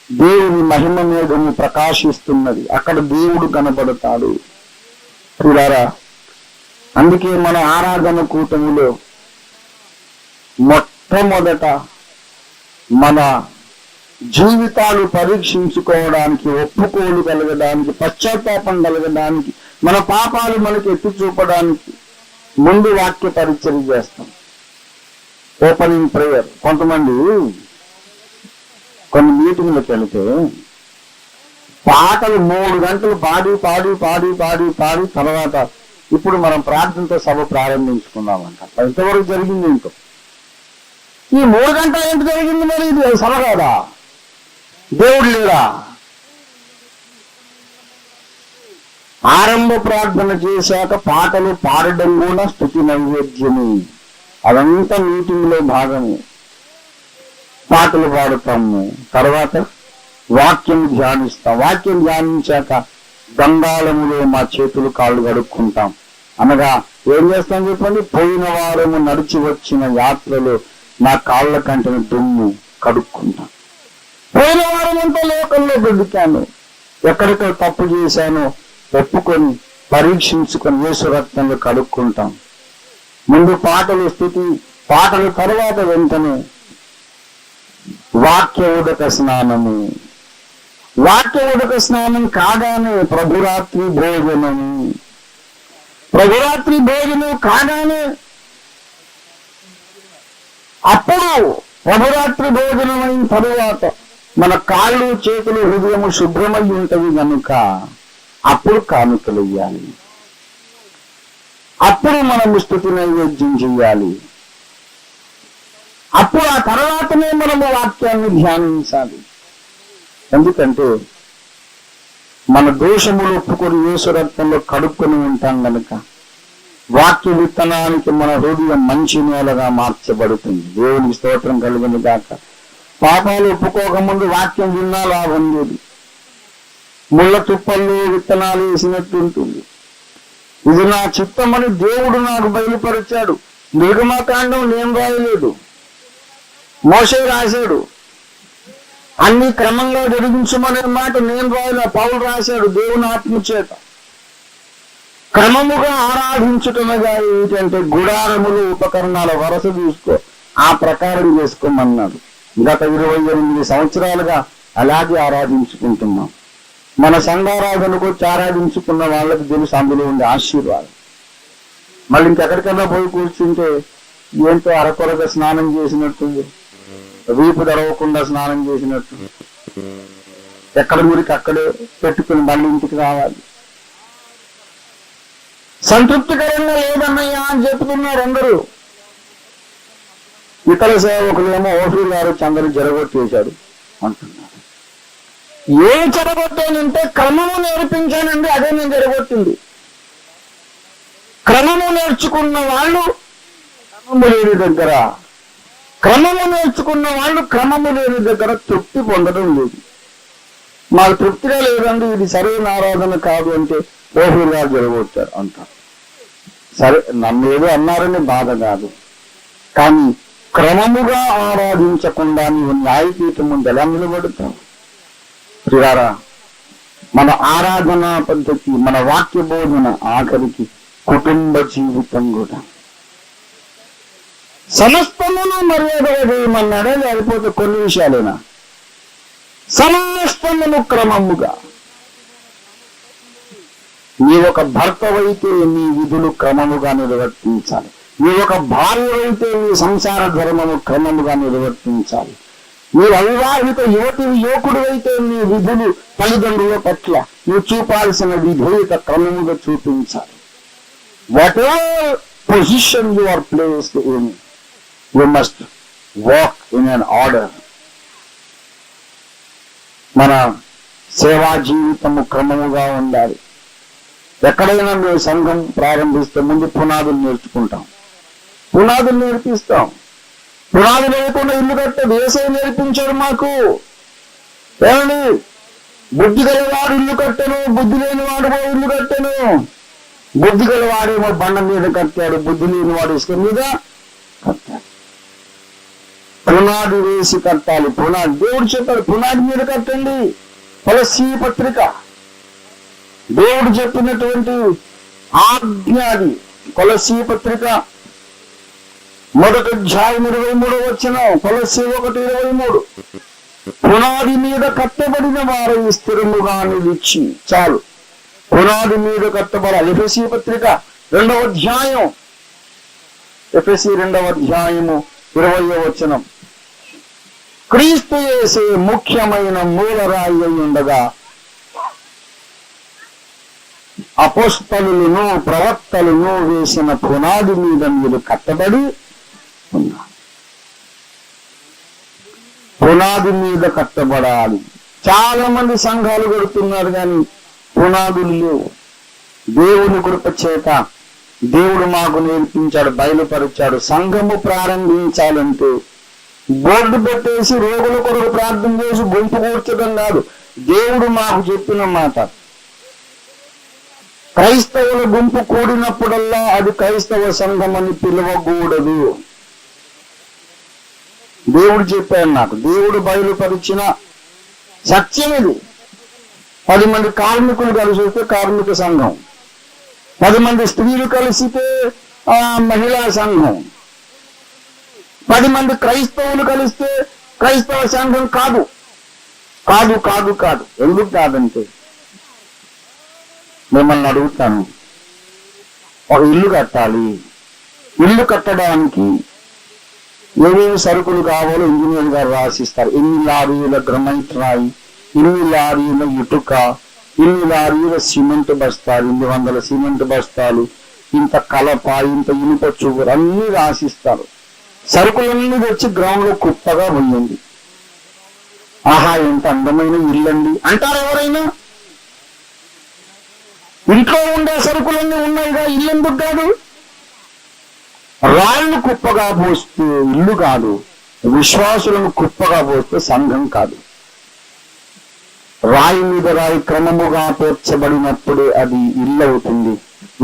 దేవుని మహిమ మేఘము ప్రకాశిస్తున్నది. అక్కడ దేవుడు కనబడతాడు. చూడారా, అందుకే మన ఆరాధన కూటములో మొట్టమొదట మన జీవితాలు పరీక్షించుకోవడానికి, ఒప్పుకోలు కలగడానికి, పశ్చాత్తాపం కలగడానికి, మన పాపాలు మనకి ఎత్తి చూపడానికి ముందు వాక్య పరిచయం చేస్తాం. Opening prayer. కొంతమంది కొన్ని మీటింగ్లకు వెళితే పాటలు 3 గంటలు పాడి పాడి పాడి పాడి పాడి తర్వాత ఇప్పుడు మనం ప్రార్థనతో సభ ప్రారంభించుకున్నామంట. ఎంతవరకు జరిగింది? ఇంకో ఈ 3 గంటలు ఏంటి జరిగింది? మరి ఇది సభ కాదా? దేవుడు లేరా? ఆరంభ ప్రార్థన చేశాక పాటలు పాడడం కూడా స్తుతి నైవేద్యమే. అదంతా మీటింగ్ లో భాగమే. పాటలు పాడుతాము, తర్వాత వాక్యం ధ్యానిస్తాం. వాక్యం ధ్యానించాక గంగాళములో మా చేతులు కాళ్ళు కడుక్కుంటాం. అనగా ఏం చేస్తాం చెప్పండి? పోయిన వారము నడిచి వచ్చిన యాత్రలో నా కాళ్ళ కంటిన దుమ్ము కడుక్కుంటాం. పోయిన వారం అంతా లోకంలో బ్రతికాను, ఎక్కడికో తప్పు చేశానో ఒప్పుకొని పరీక్షించుకొని యేసు రక్తంలో కడుక్కుంటాం. ముందు పాటలు, స్తుతి, పాటలు తర్వాత వెంటనే వాక్య ఉదక స్నానము. వాక్య ఉదక స్నానం కాగానే ప్రభురాత్రి భోజనము. ప్రభురాత్రి భోజనం కాగానే అప్పుడు ప్రభురాత్రి భోజనం అయిన తరువాత మన కాళ్ళు, చేతులు, హృదయము శుభ్రమై ఉంటవి కనుక అప్పుడు కానుకలు ఇయ్యాలి. అప్పుడు మనం స్తుతి నైవేద్యం చెయ్యాలి. అప్పుడు ఆ తర్వాతనే మనము వాక్యాన్ని ధ్యానించాలి. ఎందుకంటే మన దోషములు ఒప్పుకొని యేసు రక్తంలో కడుక్కొని ఉంటాం కనుక వాక్య విత్తనానికి మన హృదయం మంచి నేలగా మార్చబడుతుంది. దేవునికి స్తోత్రం కలుగును గాక. పాపాలు ఒప్పుకోకముందు వాక్యం విన్నా లాభం లేదు. ముళ్ళ తుప్పల్లో విత్తనాలు వేసినట్టు ఉంటుంది. ఇది నా చిత్తమని దేవుడు నాకు బయలుపరిచాడు. నిర్గమకాండం నేను రాయలేదు, మోషే రాశాడు. అన్ని క్రమంగా జరిగించమనే మాట నేను రాయలే, పౌలు రాశాడు దేవుని ఆత్మ చేత. క్రమముగా ఆరాధించటమేగా ఏంటంటే గుడారములు, ఉపకరణాల వరస చూసుకో, ఆ ప్రకారం చేసుకోమన్నాడు. గత 28 సంవత్సరాలుగా అలాగే ఆరాధించుకుంటున్నాం. మన సంఘారాధనకు వచ్చి ఆరాధించుకున్న వాళ్ళకి తెలుసు అందులో ఉండే ఆశీర్వాదం. మళ్ళీ ఇంకెక్కడికైనా పోయి కూర్చుంటే ఏంటో అరకొరగా స్నానం చేసినట్టుంది, వీపు తెరవకుండా స్నానం చేసినట్టు, ఎక్కడ ఊరికి అక్కడే పెట్టుకుని మళ్ళీ ఇంటికి రావాలి. సంతృప్తికరంగా లేదన్నయ్యా అని చెప్తున్నారు అందరూ. ఇతర సేవకులేమో ఓఫీర్ గారు అందరూ జరగొట్టేశాడు అంటున్నారు. ఏం చెడగొట్టానంటే క్రమము నేర్పించానండి, అదే నేను జరగొట్టింది. క్రమము నేర్చుకున్న వాళ్ళు క్రమము లేని దగ్గర, క్రమము నేర్చుకున్న వాళ్ళు క్రమము లేని దగ్గర తృప్తి పొందడం లేదు. మాకు తృప్తిగా లేదండి, ఇది సరైన ఆరాధన కాదు అంటే ఓఫీర్ గారు జరగొట్టారు అంటారు. సరే, నన్ను ఏదో అన్నారని బాధ కాదు, కానీ క్రమముగా ఆరాధించకుండా నీవు న్యాయపీఠం ముందు ఎలా నిలబడతావు? ప్రియారా, మన ఆరాధనా పద్ధతి, మన వాక్య బోధన, ఆఖరికి కుటుంబ జీవితం కూడా. సమస్తమును మర్యాదగా చేయమన్నాడా, లేకపోతే కొన్ని విషయాలేనా? సమస్తమును క్రమముగా. నీ ఒక భర్తవైతే నీ విధులు క్రమముగా నిర్వర్తించాలి. నీ ఒక భార్య అయితే నీ సంసార ధర్మము క్రమముగా నిర్వర్తించాలి. మీరు అవివాహిత యువకుడు అయితే నీ విధులు తల్లిదండ్రుల పట్ల నువ్వు చూపాల్సిన విధేయత క్రమముగా చూపించాలి. Whatever position you are placed in, you must walk in an order. మన సేవా జీవితము క్రమముగా ఉండాలి. ఎక్కడైనా మేము సంఘం ప్రారంభిస్తే ముందు పునాదులు నేర్చుకుంటాం, పునాదులు నేర్పిస్తాం. పునాది లేకుండా ఇల్లు కట్టదు. యేసయ్య నేర్పించాడు మాకు. ఏమండి, బుద్ధి గలవాడు ఇల్లు కట్టను, బుద్ధి లేని వాడు ఇల్లు కట్టను. బుద్ధి గలవాడేమో బండ మీద కట్టాడు, బుద్ధి లేని వాడు ఇసుక మీద కట్టాడు. పునాది వేసి కట్టాలి. పునాది దేవుడు చెప్పాడు, పునాది మీద కట్టండి. కొలస్సీ పత్రిక దేవుడు చెప్పినటువంటి ఆజ్ఞ అది. కొలస్సీ పత్రిక 1:23 కొలస్సీ 1:23. పునాది మీద కట్టబడిన వారు స్థిరముగా నిలిచి. చాలు, పునాది మీద కట్టబడాలి. ఎఫెసీ పత్రిక 2వ అధ్యాయం, ఎఫెసీ 2వ అధ్యాయము 20వ వచనం. క్రీస్తు యేసే ముఖ్యమైన మూలరాయి అయి ఉండగా అపోస్తలులను ప్రవక్తలను వేసిన పునాది మీద మీరు కట్టబడి ఉన్నారు. పునాది మీద కట్టబడాలి. చాలా మంది సంఘాలు కడుతున్నారు కానీ పునాదులు లేవు. దేవుని కృప చేత దేవుడు మాకు నేర్పించాడు, బయలుపరిచాడు. సంఘము ప్రారంభించాలంటే బోర్డు పెట్టేసి రోగుల కొరకు ప్రార్థన చేసి గుంపు కూర్చడం కాదు. దేవుడు మాకు చెప్పిన మాట, క్రైస్తవుల గుంపు కూడినప్పుడల్లా అది క్రైస్తవ సంఘం అని పిలవకూడదు. దేవుడు చెప్పాడు నాకు, దేవుడు బయలుపరిచిన సత్యం ఇది. 10 మంది కార్మికులు కలిసి వస్తే కార్మిక సంఘం, 10 మంది స్త్రీలు కలిసితే మహిళా సంఘం, 10 మంది క్రైస్తవులు కలిస్తే క్రైస్తవ సంఘం కాదు. కాదు కాదు కాదు. ఎందుకు కాదంటే, మిమ్మల్ని అడుగుతాను, ఒక ఇల్లు కట్టాలి. ఇల్లు కట్టడానికి ఏమేమి సరుకులు కావాలో ఇంజనీర్ గారు రాసిస్తారు. 8 లారీల గ్రనైట్ రాయి, 8 లారీల ఇటుక, 8 లారీల సిమెంట్ బస్తాలు, 800 సిమెంట్ బస్తాలు, ఇంత కలప, ఇంత ఇనుప చువ్వరు అన్ని రాసిస్తారు. సరుకులన్నీ వచ్చి గ్రౌండ్ లో కుప్పగా పోయింది. ఆహా, ఎంత అందమైన ఇల్లండి అంటారు ఎవరైనా? ఇంట్లో ఉండే సరుకులన్నీ ఉన్నాయిగా, ఇల్లు ఎందుకు కాదు? రాళ్ళు కుప్పగా పోస్తే ఇల్లు కాదు, విశ్వాసులను కుప్పగా పోస్తే సంఘం కాదు. రాయి మీద రాయి క్రమముగా పేర్చబడినప్పుడే అది ఇల్లు అవుతుంది.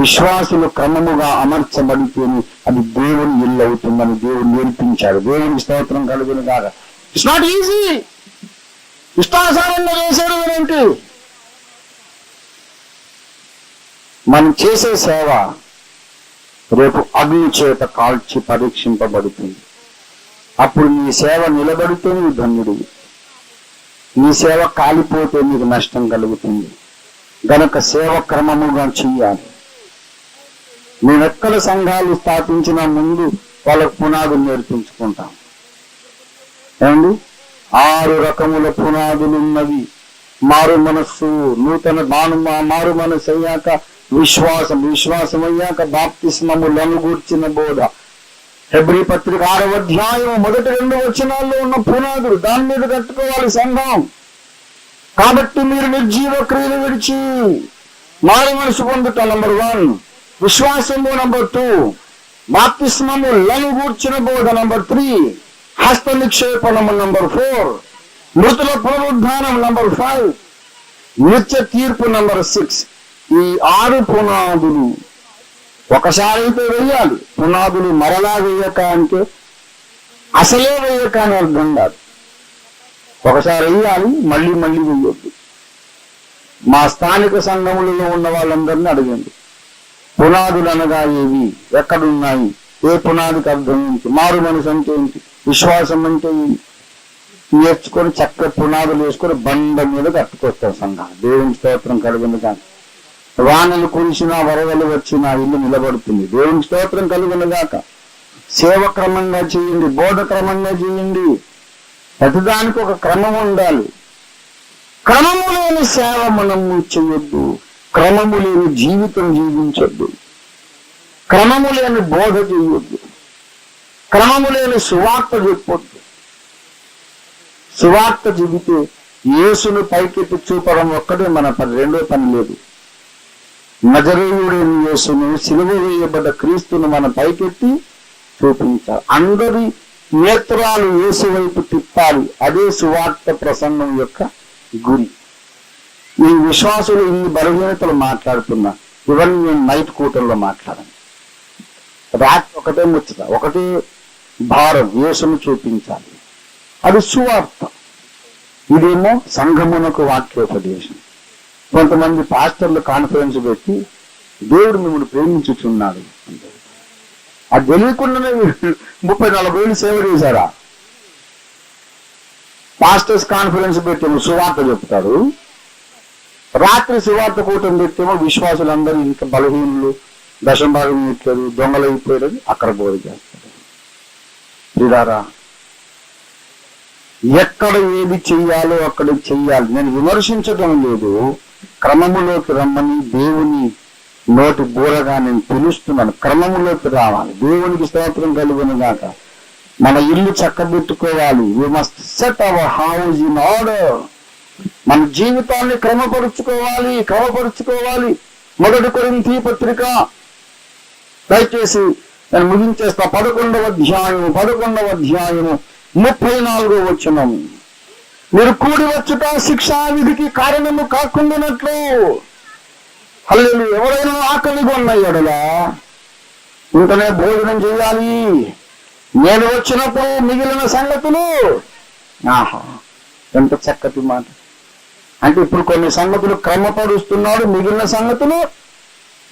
విశ్వాసులు క్రమముగా అమర్చబడితేనే అది దేవుని ఇల్లు అవుతుందని దేవుడు నేర్పించాడు. దేవుని స్తోత్రం కలుగును కాక. It's not easy. ఇష్టాసారంగా చేశాడు ఏంటి? మనం చేసే సేవ రేపు అగ్ని చేత కాల్చి పరీక్షింపబడుతుంది. అప్పుడు నీ సేవ నిలబడితే నీవు ధన్యుడు, నీ సేవ కాలిపోతే నీకు నష్టం కలుగుతుంది. గనక సేవ క్రమముగా చెయ్యాలి. మేమెక్కడ సంఘాలు స్థాపించిన ముందు వాళ్ళకు పునాదులు నేర్పించుకుంటాం. ఏమండి, 6 రకముల పునాదులు ఉన్నవి. మారు మనస్సు, నూతన మారు మనస్సు అయ్యాక విశ్వాసం, విశ్వాసం అయ్యాక బాప్తిస్మములను గూర్చిన బోధ. హెబ్రీ పత్రిక 6వ అధ్యాయం 1-2 వచనాల్లో ఉన్న పునాదులు, దాని మీద కట్టుకోవాలి సంఘం. కాబట్టి మీరు నిర్జీవ క్రియలు విడిచి మారు మనసు పొందుట నంబర్ 1, విశ్వాసము నంబర్ 2, బాప్తిస్మములను గూర్చిన బోధ నంబర్ 3, హస్త నిక్షేపణము నంబర్ 4, మృతుల పునరుద్ధానం నంబర్ 5, నిత్య తీర్పు నంబర్ 6. ఈ 6 పునాదులు ఒకసారి అయితే వేయాలి. పునాదులు మరలా వేయక అంటే అసలే వేయక అని అర్థం కాదు. ఒకసారి వేయాలి, మళ్ళీ మళ్ళీ వేయొద్దు. మా స్థానిక సంఘములలో ఉన్న వాళ్ళందరినీ అడగండి, పునాదులు అనగా ఏవి, ఎక్కడున్నాయి, ఏ పునాదికి అర్థం ఏంటి, మారు మనసు అంటే ఏంటి, విశ్వాసం అంటే ఏంటి నేర్చుకొని చక్కగా పునాదులు వేసుకొని బండ మీద కట్టుకొస్తాం సంఘాలు. దేవుని స్తోత్రం కలుగును గాక. వానలు కురిసినా వరదలు వచ్చినా ఇల్లు నిలబడుతుంది. దేవుని స్తోత్రం కలుగును గాక. సేవ క్రమంగా చేయండి, బోధ క్రమంగా చేయండి. ప్రతిదానికి ఒక క్రమం ఉండాలి. క్రమము లేని సేవ మనము చేయొద్దు, క్రమము లేని జీవితం జీవించొద్దు, క్రమము లేని బోధ చేయొద్దు, క్రమము లేని సువార్త చెప్పొద్దు. సువార్త చెబితే యేసును పైకెత్తి చూపడం ఒక్కటే మన పని, రెండో పని లేదు. నజరేయుడైన యేసును, సిలువ వేయబడ్డ క్రీస్తును మన పైకెత్తి చూపించాలి. అందరి నేత్రాలు యేసు వైపు తిప్పాలి. అదే సువార్త ప్రసంగం యొక్క గురి. ఈ విశ్వాసులు ఇన్ని బలహీనతలు మాట్లాడుతున్నా, ఇవన్నీ నేను నైట్ కూటర్లో మాట్లాడాను. రాత్రి ఒకటే ముచ్చట, ఒకటే భారం, యేసును చూపించాలి. అది సువార్త. ఇదేమో సంఘమునకు వాక్యోపదేశం. కొంతమంది పాస్టర్లు కాన్ఫరెన్స్ పెట్టి దేవుడు మిమ్మల్ని ప్రేమించుచున్నాడు అంటే, అది తెలియకుండానే 30-40 ఏళ్ళు సేవ చేశారా? పాస్టర్స్ కాన్ఫరెన్స్ పెట్టేమో సువార్త చెప్తారు, రాత్రి సువార్త కూటం పెట్టేమో విశ్వాసులందరూ ఇంకా బలహీనులు, దశంభాగం ఇట్లేదు, దొంగలు అయిపోయారు, అక్కడ బోధ చేస్తారు. ఇదారా ఎక్కడ ఏది చెయ్యాలో అక్కడ చెయ్యాలి. నేను విమర్శించడం లేదు, క్రమములోకి రమ్మని దేవుని నోటి బూరగా నేను పిలుస్తున్నాను. క్రమములోకి రావాలి. దేవునికి స్తోత్రం కలుగును గాక. మన ఇల్లు చక్కబెట్టుకోవాలి. We must set our house in order. మన జీవితాన్ని క్రమపరుచుకోవాలి. 1 కొరింథీ పత్రిక, దయచేసి నేను ముగించేస్తా. 11వ అధ్యాయము 34వ వచనం. మీరు కూడి వచ్చుట శిక్షా విధికి కారణము కాకుండానట్లు. హల్లెలూయా. ఎవరైనా ఆకలిగా ఉన్న ఎడలా ఇంకనే భోజనం చేయాలి. నేను వచ్చినప్పుడు మిగిలిన సంగతులు. ఆహా, ఎంత చక్కటి మాట. అంటే ఇప్పుడు కొన్ని సంగతులు క్రమపరుస్తున్నాడు, మిగిలిన సంగతులు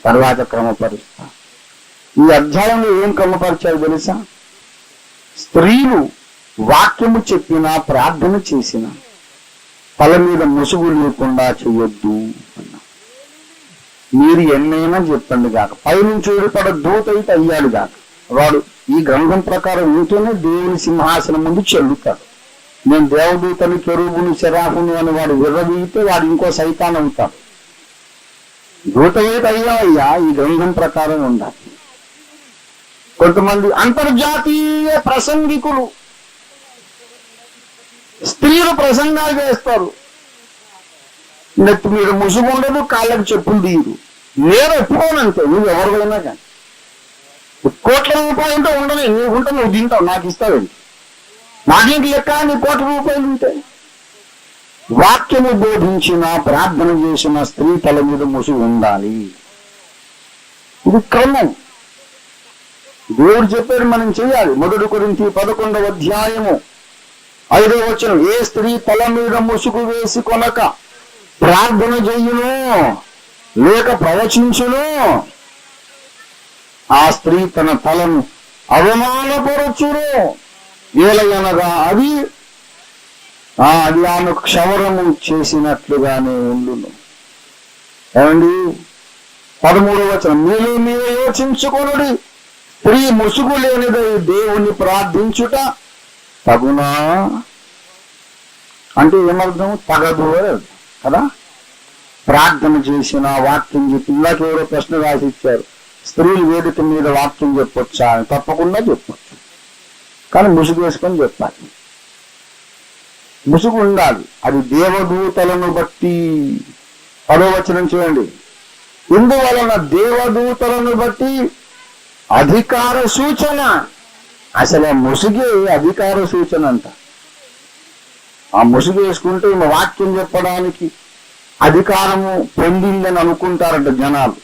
తర్వాత క్రమపరుస్తా. ఈ అధ్యాయంలో ఏం క్రమపరిచారు తెలుసా? స్త్రీలు వాక్యము చెప్పినా, ప్రార్థన చేసిన తల మీద ముసుగు లేకుండా చేయొద్దు అన్నా. మీరు ఎన్నైనా చెప్పండి గాక, పైనుంచి ఊడిపడ దూత అయితే అయ్యాడు గాక. వాడు ఈ గ్రంథం ప్రకారం ఉంటేనే దేవుని సింహాసనం ముందు చెల్లుతాడు. నేను దేవదూతని, కెరూబుని, శరాఫుని అని వాడు విర్రవీగితే వాడు ఇంకో సైతాన్ అవుతాడు. దూత అయితే అయ్యా, ఈ గ్రంథం ప్రకారం ఉండాలి. కొంతమంది అంతర్జాతీయ ప్రసంగికులు స్త్రీలు ప్రసంగాలు చేస్తారు. నెత్తి మీద ముసుగు ఉండదు, కాళ్ళకి చెప్పులు తీయరు. నేను ఒప్పుకోనంతే, నువ్వు ఎవరికైనా కానీ. కోట్ల రూపాయలతో ఉండని, నీకుంటే నువ్వు తింటావు, నాకు ఇస్తావేంటి? నాకేంటి లెక్క? నీ ₹1,00,00,000 ఉంటాయి. వాక్యము బోధించిన, ప్రార్థన చేసిన స్త్రీ తల మీద ముసుగు ఉండాలి. ఇది క్రమం. దేవుడు చెప్పాడు, మనం చేయాలి. 1 కొరింథీ 11వ అధ్యాయము 5వ వచనం. ఏ స్త్రీ తల మీద ముసుగు వేసి కొనక ప్రార్థన చెయ్యును లేక ప్రవచించును, ఆ స్త్రీ తన తలను అవమానపరచును. ఏలయనగా అది ఆమె క్షవరము చేసినట్లుగానే ఉండును. ఏమండి? 13వ వచనం. మీరు యోచించుకొనుడి, స్త్రీ ముసుగు లేనిదై దేవుని ప్రార్థించుట తగునా అంటే ఏమర్థం? తగదు కదా. ప్రార్థన చేసిన, వాక్యం చెప్పి, ఇందాక ఎవరో ప్రశ్న రాసి ఇచ్చారు, స్త్రీలు వేదిక మీద వాక్యం చెప్పొచ్చా అని. తప్పకుండా చెప్పొచ్చు, కానీ ముసుగు వేసుకొని చెప్పాలి. ముసుగు ఉండాలి. అది దేవదూతలను బట్టి. 10వ వచనం చూడండి. ఇందువలన దేవదూతలను బట్టి అధికార సూచన. అసలు ఆ ముసుగే అధికార సూచన అంట. ఆ ముసుగు వేసుకుంటే వాక్యం చెప్పడానికి అధికారము పొందిందని అనుకుంటారంట జనాలు.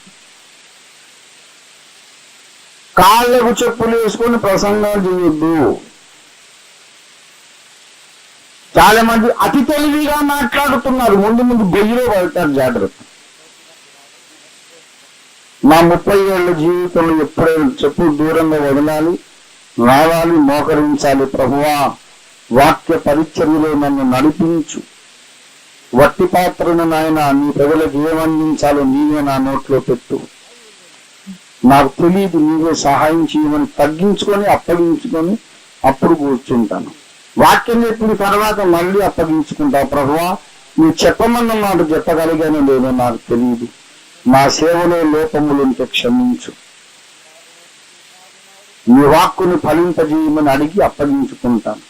కాళ్ళకు చెప్పులు వేసుకొని ప్రసంగాలు చేయొద్దు. చాలా మంది అతి తెలివిగా మాట్లాడుతున్నారు, ముందు గొయ్యిలో పడతారు. జాగ్రత్త. నా 30 ఏళ్ల జీవితంలో ఎప్పుడైనా చెప్పులు దూరంగా వదలాలి, రావాలి, మోకరించాలి. ప్రభువా, వాక్య పరిచర్యలో నన్ను నడిపించు. వట్టి పాత్రను నాయన నీ ప్రజలకు ఏమందించాలో నీవే నా నోట్లో పెట్టు. నాకు తెలియదు, నీవే సహాయం చేయమని తగ్గించుకొని అప్పగించుకొని అప్పుడు కూర్చుంటాను. వాక్యం చెప్పిన తర్వాత మళ్ళీ అప్పగించుకుంటా. ప్రభువా, నువ్వు చెప్పమన్న మాట చెప్పగలిగాను లేదో నాకు తెలియదు. నా సేవలో లోపములుంటే క్షమించు. నీ వాక్కుని ఫలింపజేయమని అడిగి అప్పగించుకుంటాను.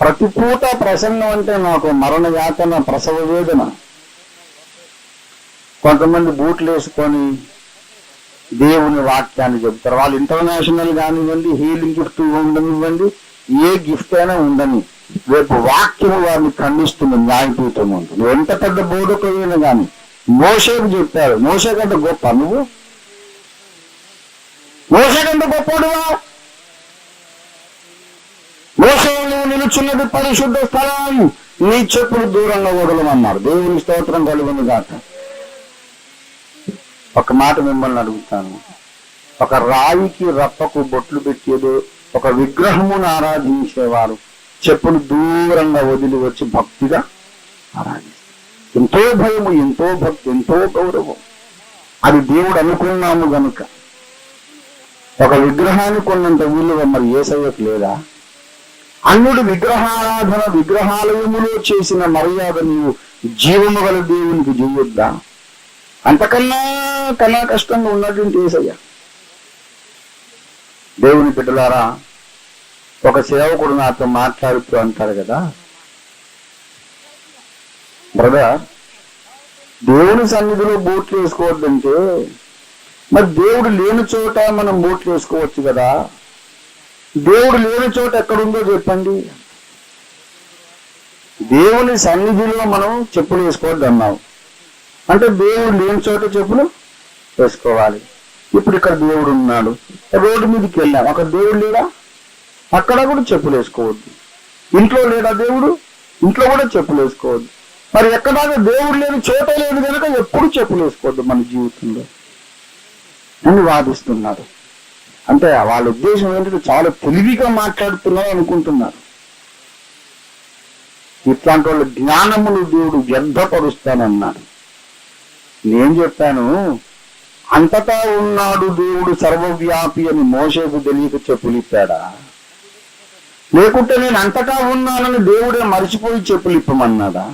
ప్రతి పూట ప్రసంగం అంటే నాకు మరణ యాతన, ప్రసవ వేదన. కొంతమంది బూట్లు వేసుకొని దేవుని వాక్యాన్ని చెబుతారు. వాళ్ళు ఇంటర్నేషనల్ కానివ్వండి, హీలింగ్ గిఫ్ట్ ఉండనివ్వండి, ఏ గిఫ్ట్ అయినా ఉండని, రేపు వాక్యం వారిని ఖండిస్తుంది న్యాయపీఠం ఉంటుంది. నువ్వు ఎంత పెద్ద బోధకుడైనా కానీ మోషేకు చెప్పారు, మోషే కంటే గొప్ప నువ్వు? మోషే కంటే గొప్పడువా? మోషే నువ్వు నిలుచున్నది పరిశుద్ధ స్థలం, నీ చెప్పులు దూరంగా వదలమన్నారు. దేవుని స్తోత్రం కలుగును గాక. ఒక మాట మిమ్మల్ని అడుగుతాను. ఒక రాయికి రప్పకు బొట్లు పెట్టేదో ఒక విగ్రహమును ఆరాధించేవారు చెప్పులు దూరంగా వదిలి వచ్చి భక్తిగా ఆరాధిస్తారు. ఎంతో భయము, ఎంతో భక్తి, ఎంతో గౌరవం. అది దేవుడు అనుకున్నాము గనుక. ఒక విగ్రహాన్ని కొన్నంత విలువ మరి యేసయ్యకు లేదా? అన్యుడు విగ్రహారాధన, విగ్రహాలయములో చేసిన మర్యాద నీవు జీవము గల దేవునికి చేయొద్దా? అంతకన్నా కన్నా కష్టంగా ఉన్నటువంటి యేసయ్య. దేవుని బిడ్డలారా, ఒక సేవకుడు నాతో మాట్లాడుతూ అంటారు కదా, బ్రదర్, దేవుని సన్నిధిలో బూట్లు వేసుకోవద్దంటే మరి దేవుడు లేని చోట మనం బూట్లు వేసుకోవచ్చు కదా. దేవుడు లేని చోట ఎక్కడుందో చెప్పండి. దేవుని సన్నిధిలో మనం చెప్పులు వేసుకోవద్దు అన్నావు అంటే దేవుడు లేని చోట చెప్పులు వేసుకోవాలి. ఇప్పుడు ఇక్కడ దేవుడు ఉన్నాడు, రోడ్డు మీదకి వెళ్ళాం, అక్కడ దేవుడు లేడా? అక్కడ కూడా చెప్పులు వేసుకోవద్దు. ఇంట్లో లేడా దేవుడు? ఇంట్లో కూడా చెప్పులు వేసుకోవద్దు. మరి ఎక్కడాగా దేవుడు లేని చోట లేదు కనుక ఎప్పుడు చెప్పులు వేసుకోవద్దు మన జీవితంలో అని వాదిస్తున్నారు. అంటే వాళ్ళ ఉద్దేశం ఏంటంటే చాలా తెలివిగా మాట్లాడుతున్నారు అనుకుంటున్నారు. ఇట్లాంటి వాళ్ళ జ్ఞానమును దేవుడు వ్యర్థపరుస్తానన్నాడు. నేను చెప్పాను, అంతటా ఉన్నాడు దేవుడు సర్వవ్యాపి అని మోషేకు తెలియక చెప్పులు ఇప్పాడా? లేకుంటే నేను అంతటా ఉన్నానని దేవుడే మరిచిపోయి చెప్పులు ఇప్పమన్నాడా?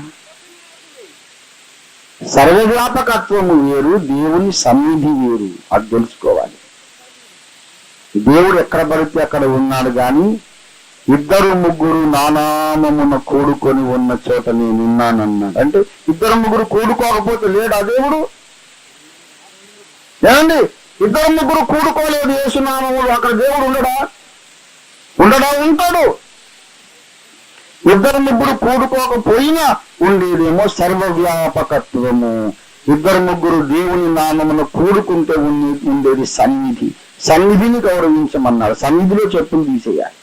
సర్వవ్యాపకత్వము వేరు, దేవుని సన్నిధి వేరు. అది తెలుసుకోవాలి. దేవుడు ఎక్కడ పడితే అక్కడ ఉన్నాడు కానీ 2-3 నానామమున కూడుకొని ఉన్న చోట నేనున్నానన్నాడు. అంటే 2-3 కూడుకోకపోతే లేడా దేవుడు? ఏమండి, 2-3 కూడుకోలేదు యేసునామములు, అక్కడ దేవుడు ఉండడా? ఉంటాడు. 2-3 కూడుకోకపోయినా ఉండేదేమో సర్వవ్యాపకత్వము. 2-3 దేవుని నామమును కూడుకుంటే ఉండేది సన్నిధి. సన్నిధిని గౌరవించమన్నాడు. సన్నిధిలో చెప్పులు తీసేయాలి.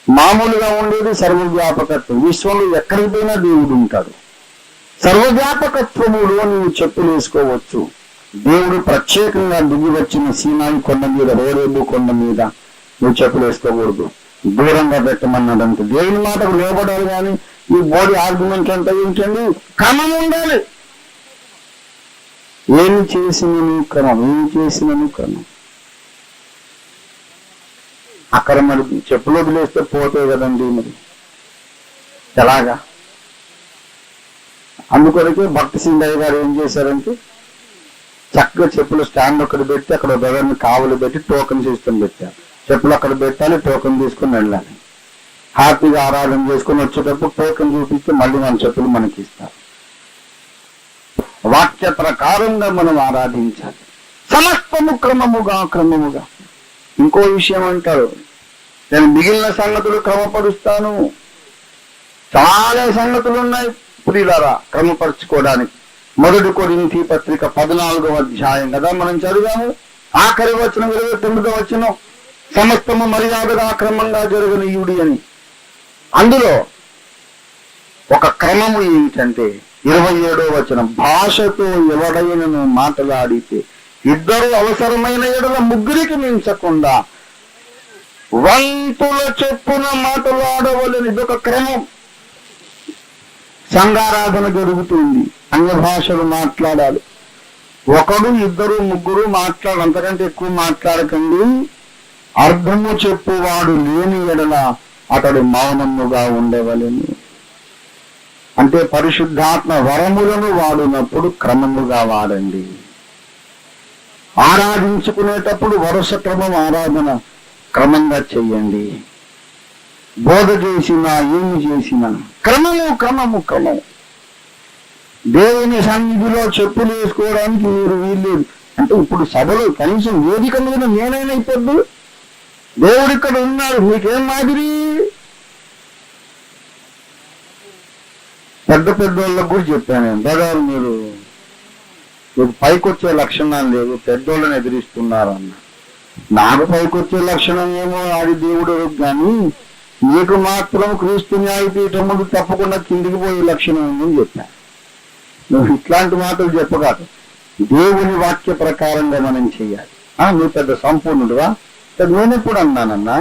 మామూలుగా ఉండేది సర్వవ్యాపకత్వం. విశ్వంలో ఎక్కడికి పోయినా దేవుడు ఉంటాడు. సర్వవ్యాపకత్వములో నువ్వు చెప్పులు వేసుకోవచ్చు. దేవుడు ప్రత్యేకంగా దిగి వచ్చిన సీనాయి కొండ మీద, హోరేబు కొండ మీద నువ్వు చెప్పులు వేసుకోకూడదు. దూరంగా పెట్టమన్నాడంటే దేవుని మాటకు లోబడాలి. కానీ ఈ బోడి ఆర్గ్యుమెంట్ అంతా ఏంటండి? క్రమం ఉండాలి. ఏమి చేసినను క్రమం. అక్కడ మరి చెప్పులు వదిలేస్తే పోతాయి కదండి, మరి ఎలాగా? అందుకొరకే భక్తి సింగయ్య గారు ఏం చేశారంటే చక్కగా చెప్పులు స్టాండ్ ఒకటి పెట్టి అక్కడ దగ్గరని కావులు పెట్టి టోకెన్ సిస్టమ్ పెట్టారు. చెప్పులు అక్కడ పెట్టాలి, టోకెన్ తీసుకుని వెళ్ళాలి. హ్యాపీగా ఆరాధన చేసుకుని వచ్చేటప్పుడు టోకెన్ చూపిస్తే మళ్ళీ మన చెప్పులు మనకి ఇస్తారు. వాక్య ప్రకారంగా మనం ఆరాధించాలి. సమస్తము క్రమముగా. ఇంకో విషయం అంటారు, నేను మిగిలిన సంగతులు క్రమపరుస్తాను. చాలా సంగతులు ఉన్నాయి ప్రియులారా క్రమపరుచుకోవడానికి. 1 కొరింథీ పత్రిక 14వ అధ్యాయం కదా మనం చదివాము. ఆఖరి వచనం 29వ వచనం, సమస్తము మర్యాదగా క్రమంగా జరగనీయుడి అని. అందులో ఒక క్రమము ఏంటంటే 27వ వచనం, భాషతో ఎవడైనను మాట్లాడితే ఇద్దరు అవసరమైన ఎడల ముగ్గురికి మించకుండా వంతుల చొప్పున మాట్లాడవలని ఇదొక క్రమం. సంఘారాధన జరుగుతుంది, అన్య భాషలు మాట్లాడాలి. ఒకడు, ఇద్దరు, ముగ్గురు మాట్లాడు, అంతకంటే ఎక్కువ మాట్లాడకండి. అర్థము చెప్పువాడు లేని ఎడల అతడు మౌనముగా ఉండవలెను. అంటే పరిశుద్ధాత్మ వరములను వాడినప్పుడు క్రమముగా వాడండి. ఆరాధించుకునేటప్పుడు వరుస క్రమం ఆరాధన క్రమంగా చెయ్యండి. బోధ చేసినా ఏమి చేసినా క్రమము. దేవుని సన్నిధిలో చెప్పులు వేసుకోవడానికి మీరు వీల్లేదు. అంటే ఇప్పుడు సభలో కనీసం వేదిక మీద నేనైనా ఇప్పుడు దేవుడు ఇక్కడ ఉన్నాడు, మీకేం మాదిరి? పెద్ద వాళ్ళకు కూడా చెప్పాను, బ్రదర్ మీరు పైకొచ్చే లక్షణాలు లేవు, పెద్దోళ్ళని ఎదిరిస్తున్నారన్న. నాకు పైకొచ్చే లక్షణం ఏమో అది దేవుడు కానీ నీకు మాత్రం క్రీస్తు న్యాయపీఠం ముందు తప్పకుండా కిందికి పోయే లక్షణం ఉందని చెప్పాను. నువ్వు ఇట్లాంటి మాటలు చెప్పగాదు, దేవుని వాక్య ప్రకారంగా మనం చెయ్యాలి. నువ్వు పెద్ద సంపూర్ణుడువా? నేనెప్పుడు అన్నానన్నా?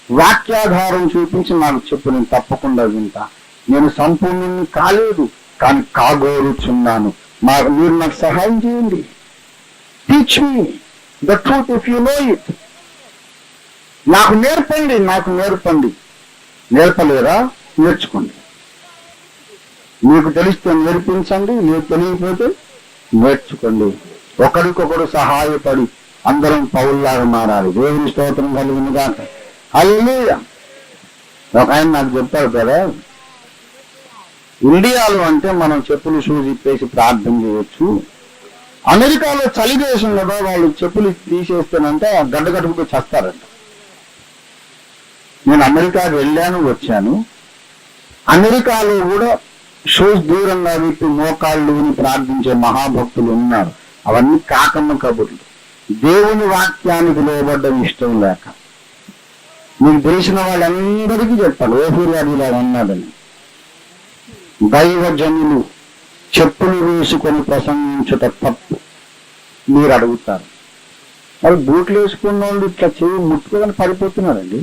వాక్యాధారం చూపించి నాకు చెప్పు, నేను తప్పకుండా వింటా. నేను సంపూర్ణుని కాలేదు, కానీ కాగోరుచున్నాను. మీరు నాకు సహాయం చేయండి. Teach me the truth if you know it. నాకు నేర్పండి. నేర్పలేరా? నేర్చుకోండి. మీకు తెలిస్తే నేర్పించండి, మీకు తెలియకపోతే నేర్చుకోండి. ఒకరికొకరు సహాయపడి అందరం పౌల్లాగా మారాలి. దేవుని స్తోత్రం కలిగిన దాకా. హల్లెలూయా. ఒక ఆయన నాకు చెప్పాడు కదా, ఇండియాలో అంటే మనం చెప్పులు షూస్ ఇప్పేసి ప్రార్థన చేయొచ్చు, అమెరికాలో చలి దేశం కదా, వాళ్ళు చెప్పులు తీసేస్తేనంటే గడ్డ కట్టుకుంటూ చేస్తారంట. నేను అమెరికాకి వెళ్ళాను, వచ్చాను. అమెరికాలో కూడా షూస్ దూరంగా విప్పి మోకాళ్ళు ప్రార్థించే మహాభక్తులు ఉన్నారు. అవన్నీ కాకమ్మ కబుర్లు. దేవుని వాక్యానికి లోబడ్డం ఇష్టం లేక మీకు తెలిసిన వాళ్ళందరికీ చెప్పాలి. ఓఫీర్ అడిగాడు అన్నాడని. దైవజనులు చెప్పులు వేసుకొని ప్రసంగించుట తప్పు మీరు అడుగుతారు. మరి బూట్లు వేసుకున్న వాళ్ళు ఇట్లా చెవి ముట్టుకొని పడిపోతున్నారండి.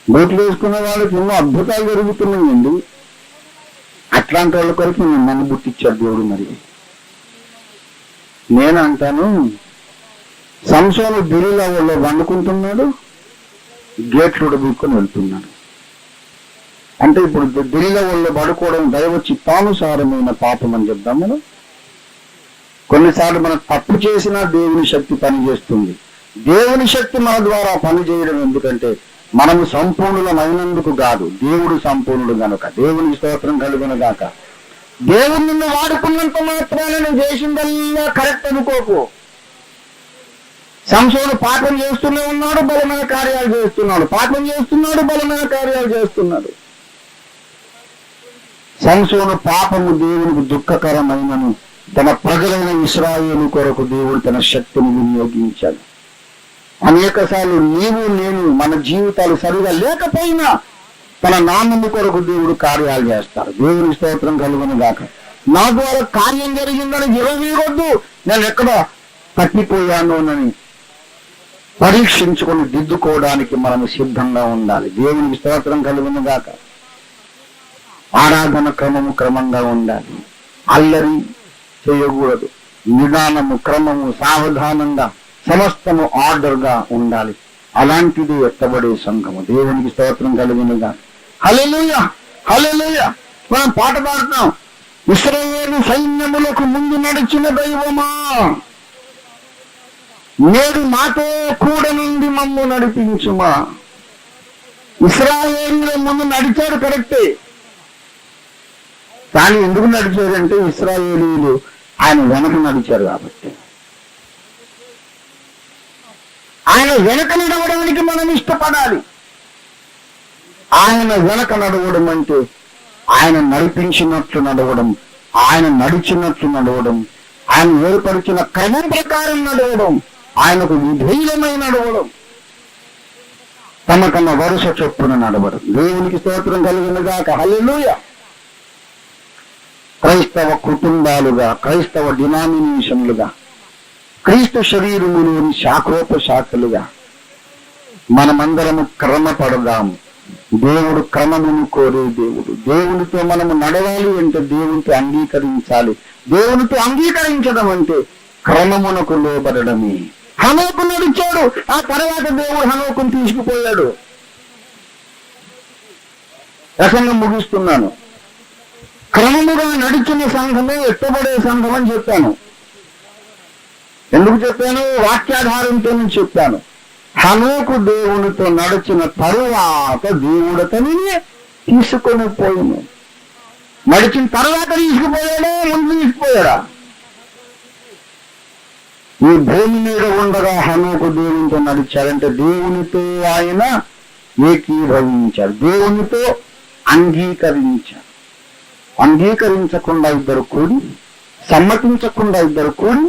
బూట్లు వేసుకున్న వాళ్ళకి ఎన్నో అద్భుతాలు జరుగుతున్నాయండి. అట్లాంటి వాళ్ళ కొరకు నేను నన్ను బుట్టిచ్చాడు దేవుడు. మరి నేను అంటాను, సంసోను దిలీలా వాళ్ళు వండుకుంటున్నాడు, గేట్లు ఉడబుక్కొని వెళ్తున్నాడు. అంటే ఇప్పుడు దిలీలా వాళ్ళు పడుకోవడం దైవ చిత్తానుసారమైన పాపం అని చెప్దాం మనం. కొన్నిసార్లు మనం తప్పు చేసినా దేవుని శక్తి పనిచేస్తుంది. దేవుని శక్తి మన ద్వారా పనిచేయడం ఎందుకంటే మనము సంపూర్ణులమైనందుకు కాదు, దేవుడు సంపూర్ణుడు గనుక. దేవుని స్తోత్రం కలుగును గాక. దేవుడు నిన్ను వాడుకున్నంత మాత్రాన నువ్వు చేసిందల్లా కరెక్ట్ అనుకోకు. సంసోను పాపం చేస్తూనే ఉన్నాడు, బలమైన కార్యాలు చేస్తున్నాడు. పాపం చేస్తున్నాడు, బలమైన కార్యాలు చేస్తున్నాడు. సంసోను పాపము దేవునికి దుఃఖకరమైనను తన ప్రజలైన ఇశ్రాయేలు కొరకు దేవుడు తన శక్తిని వినియోగించాడు. అనేక సార్లు నీవు నేను మన జీవితాలు సరిగా లేకపోయినా తన నామము కొరకు దేవుడు కార్యాలు చేస్తారు. దేవుని స్తోత్రం కలుగును గాక. నా ద్వారా కార్యం జరిగిందని విరవీయొద్దు. నేను ఎక్కడ తప్పిపోయానోనని పరీక్షించుకొని దిద్దుకోవడానికి మనం సిద్ధంగా ఉండాలి. దేవునికి స్తోత్రం కలుగును గాక. ఆరాధన క్రమంగా ఉండాలి. అల్లరి చేయకూడదు. నిదానము, క్రమము, సావధానంగా సమస్తము ఆర్డర్గా ఉండాలి. అలాంటిది ఎత్తబడే సంఘము. దేవునికి స్తోత్రం కలుగునుగా. హల్లెలూయా, హల్లెలూయా. మనం పాట పాడుతున్నాం, ఇశ్రాయేలు సైన్యములకు ముందు నడిచిన దైవమా, నేడు మాతో కూడా నుండి మమ్ము నడిపించుమా. ఇశ్రాయేలుల ముందు నడిచాడు కరెక్టే, కానీ ఎందుకు నడిచారంటే ఇశ్రాయేలీయులు ఆయన వెనక నడిచారు కాబట్టి. ఆయన వెనక నడవడానికి మనం ఇష్టపడాలి. ఆయన వెనక నడవడం అంటే ఆయన నడిపించినట్లు నడవడం, ఆయన నడిచినట్లు నడవడం, ఆయన ఏర్పరిచిన క్రమం ప్రకారం నడవడం, ఆయనకు విధేయులమై నడవడం, తమకన్న వరుస చొప్పున నడవడం. దేవునికి స్తోత్రం కలుగును గాక. హల్లెలూయా. క్రైస్తవ కుటుంబాలుగా, క్రైస్తవ డినామినేషన్లుగా, క్రీస్తు శరీరములోని శాఖోపశాఖలుగా మనమందరము క్రమపడదాము. దేవుడు క్రమమును కోరే దేవుడు. దేవునితో మనము నడవాలి అంటే దేవునితో అంగీకరించాలి. దేవునితో అంగీకరించడం అంటే క్రమమునకు లోబడడమే. హనోకు నడిచాడు, ఆ తర్వాత దేవుడు హనోకును తీసుకుపోయాడు. రకంగా ముగిస్తున్నాను. క్రమముగా నడిచిన సంఘమే ఎత్తబడే సంఘం అని చెప్పాను. ఎందుకు చెప్పాను? వాక్యాధారంతో చెప్పాను. హనోకు దేవునితో నడిచిన తరువాత దేవుడు అతనిని తీసుకొని పోయిను. నడిచిన తర్వాత తీసుకుపోయాడా, ముందు తీసుకుపోయాడా? ఈ భూమి మీద ఉండగా హనోకు దేవునితో నడిచాడంటే దేవునితో ఆయన ఏకీభవించాడు, దేవునితో అంగీకరించాడు. అంగీకరించకుండా ఇద్దరు కూడి, సమ్మతించకుండా ఇద్దరు కూడి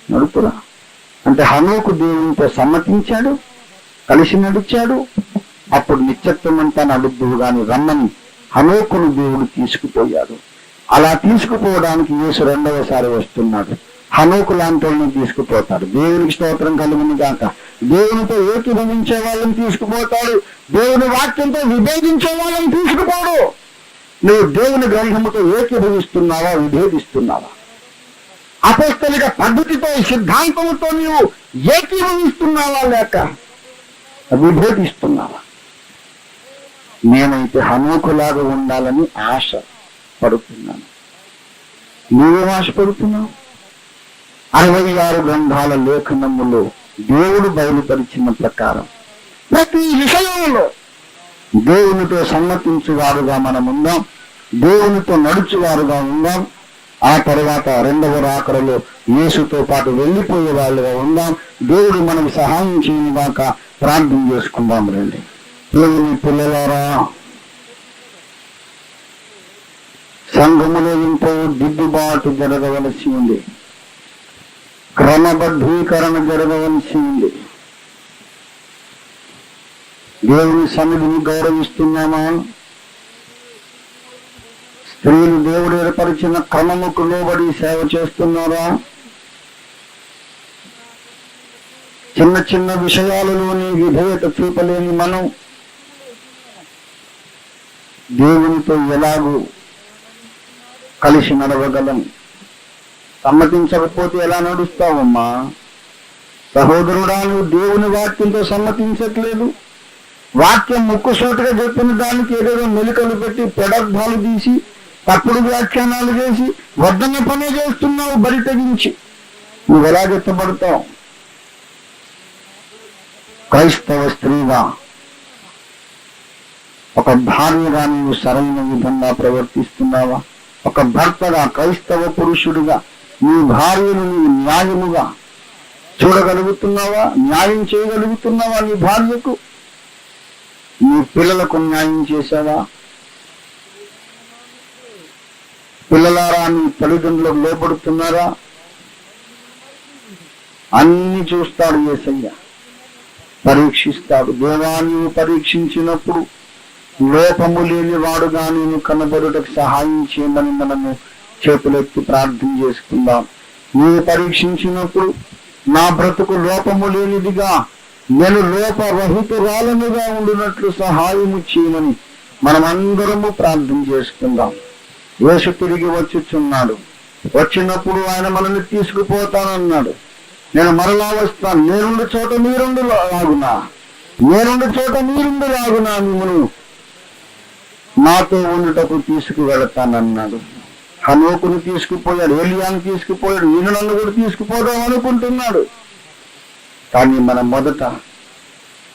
నడుపురా అంటే హనోకు దేవునితో సమ్మతించాడు, కలిసి నడిచాడు. అప్పుడు నిత్యత్వం అంతా నడుద్దువు గాని రమ్మని హనోకును దేవుడు తీసుకుపోయాడు. అలా తీసుకుపోవడానికి యేసు రెండవసారి వస్తున్నాడు. హనోకు లాంటి వాళ్ళని తీసుకుపోతాడు. దేవునికి స్తోత్రం కలుగును గాక. దేవునితో ఏకీభవించే వాళ్ళని తీసుకుపోతాడు. దేవుని వాక్యంతో విభేదించే వాళ్ళని తీసుకుపోడు. నువ్వు దేవుని గ్రంథముతో ఏకీభవిస్తున్నావా, విభేదిస్తున్నావా? అపొస్తలిక పద్ధతితో, సిద్ధాంతంతో నీవు ఏకీభవిస్తున్నావా లేక విభేదిస్తున్నావా? నేనైతే హనోకులాగా ఉండాలని ఆశ పడుతున్నాను. నీవేం ఆశపడుతున్నావు? 66 గ్రంథాల లేఖనములో దేవుడు బయలుపరిచిన ప్రకారం ప్రతి విషయంలో దేవునితో సమ్మతించువారుగా మనం ఉందాం, దేవునితో నడుచువారుగా ఉందాం. ఆ తర్వాత రెండవ రాకడలో యేసుతో పాటు వెళ్ళిపోయే వాళ్ళుగా ఉందాం. దేవుడు మనకు సహాయం చేయని దాకా ప్రార్థన చేసుకుందాం. రండి దేవుని పిల్లలారా, సంఘములో ఎంతో దిద్దుబాటు జరగవలసి ఉంది, క్రమబద్ధీకరణ జరగవలసి ఉంది. దేవుని సన్నిధిని గౌరవిస్తున్నామా? స్త్రీలు దేవుడు ఏర్పరిచిన క్రమముకు లోబడి సేవ చేస్తున్నారా? చిన్న చిన్న విషయాలలోని విధేయత చూపలేని మనం దేవునితో ఎలాగూ కలిసి నడవగలం? సమ్మతించకపోతే ఎలా నడుస్తావమ్మా? సహోదరుడా, నువ్వు దేవుని వాక్యంతో సమ్మతించట్లేదు. వాక్యం ముక్కుసూటిగా చెప్పిన దానికి ఏదేదో మెలికలు పెట్టి పెడర్థాలు తీసి తప్పుడు వ్యాఖ్యానాలు చేసి వద్దన్న పనే చేస్తున్నావు. బరి తెగించి నువ్వు ఎలా ఎత్తబడతావు? క్రైస్తవ స్త్రీగా, ఒక భార్యగా నీవు సరైన విధంగా ప్రవర్తిస్తున్నావా? ఒక భర్తగా, క్రైస్తవ పురుషుడిగా నీ భార్యను నీవు న్యాయముగా చూడగలుగుతున్నావా? న్యాయం చేయగలుగుతున్నావా నీ భార్యకు? నీ పిల్లలకు న్యాయం చేశావా? పిల్లలారా, నీ తల్లిదండ్రులకు లోపడుతున్నారా? అన్ని చూస్తాడు యేసయ్య, పరీక్షిస్తాడు. దేవా, నీవు పరీక్షించినప్పుడు లోపము లేని వాడుగా నేను కనబడుటకు సహాయం చేయమని మనము చేతులెత్తి ప్రార్థన చేసుకుందాం. నీవు పరీక్షించినప్పుడు నా బ్రతుకు లోపము లేనిదిగా, నేను లోపరహితురాలనుగా ఉండినట్లు సహాయము చేయమని మనమందరము ప్రార్థన చేసుకుందాం. యేసు తిరిగి వచ్చుచున్నాడు. వచ్చినప్పుడు ఆయన మనల్ని తీసుకుపోతానన్నాడు. నేను మరలా వస్తాను, నేనుండి చోట మీరుండు లాగునా, నేనుండి చోట మీరుండు లాగునా, మిమ్మను నాతో ఉండుటకు తీసుకువెళతానన్నాడు. హనోకును తీసుకుపోయాడు, ఏలియాను తీసుకుపోయాడు, నేను నన్ను కూడా తీసుకుపోదాం అనుకుంటున్నాడు. కానీ మనం మొదట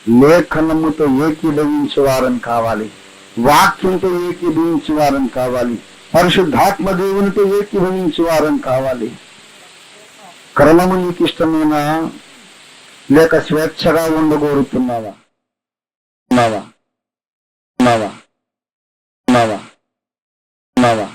లేఖనముతో ఏకీభవించేవారని కావాలి, వాక్యంతో ఏకీభవించేవారని కావాలి, పరిశుద్ధాత్మ దేవునితో ఏకీభవించేవారని కావాలి. క్రమము నీకు ఇష్టమేనా, లేక స్వేచ్ఛగా ఉండగోరుతున్నావా? ఉన్నావా? ఉన్నావా? ఉన్నావా? ఉన్నావా?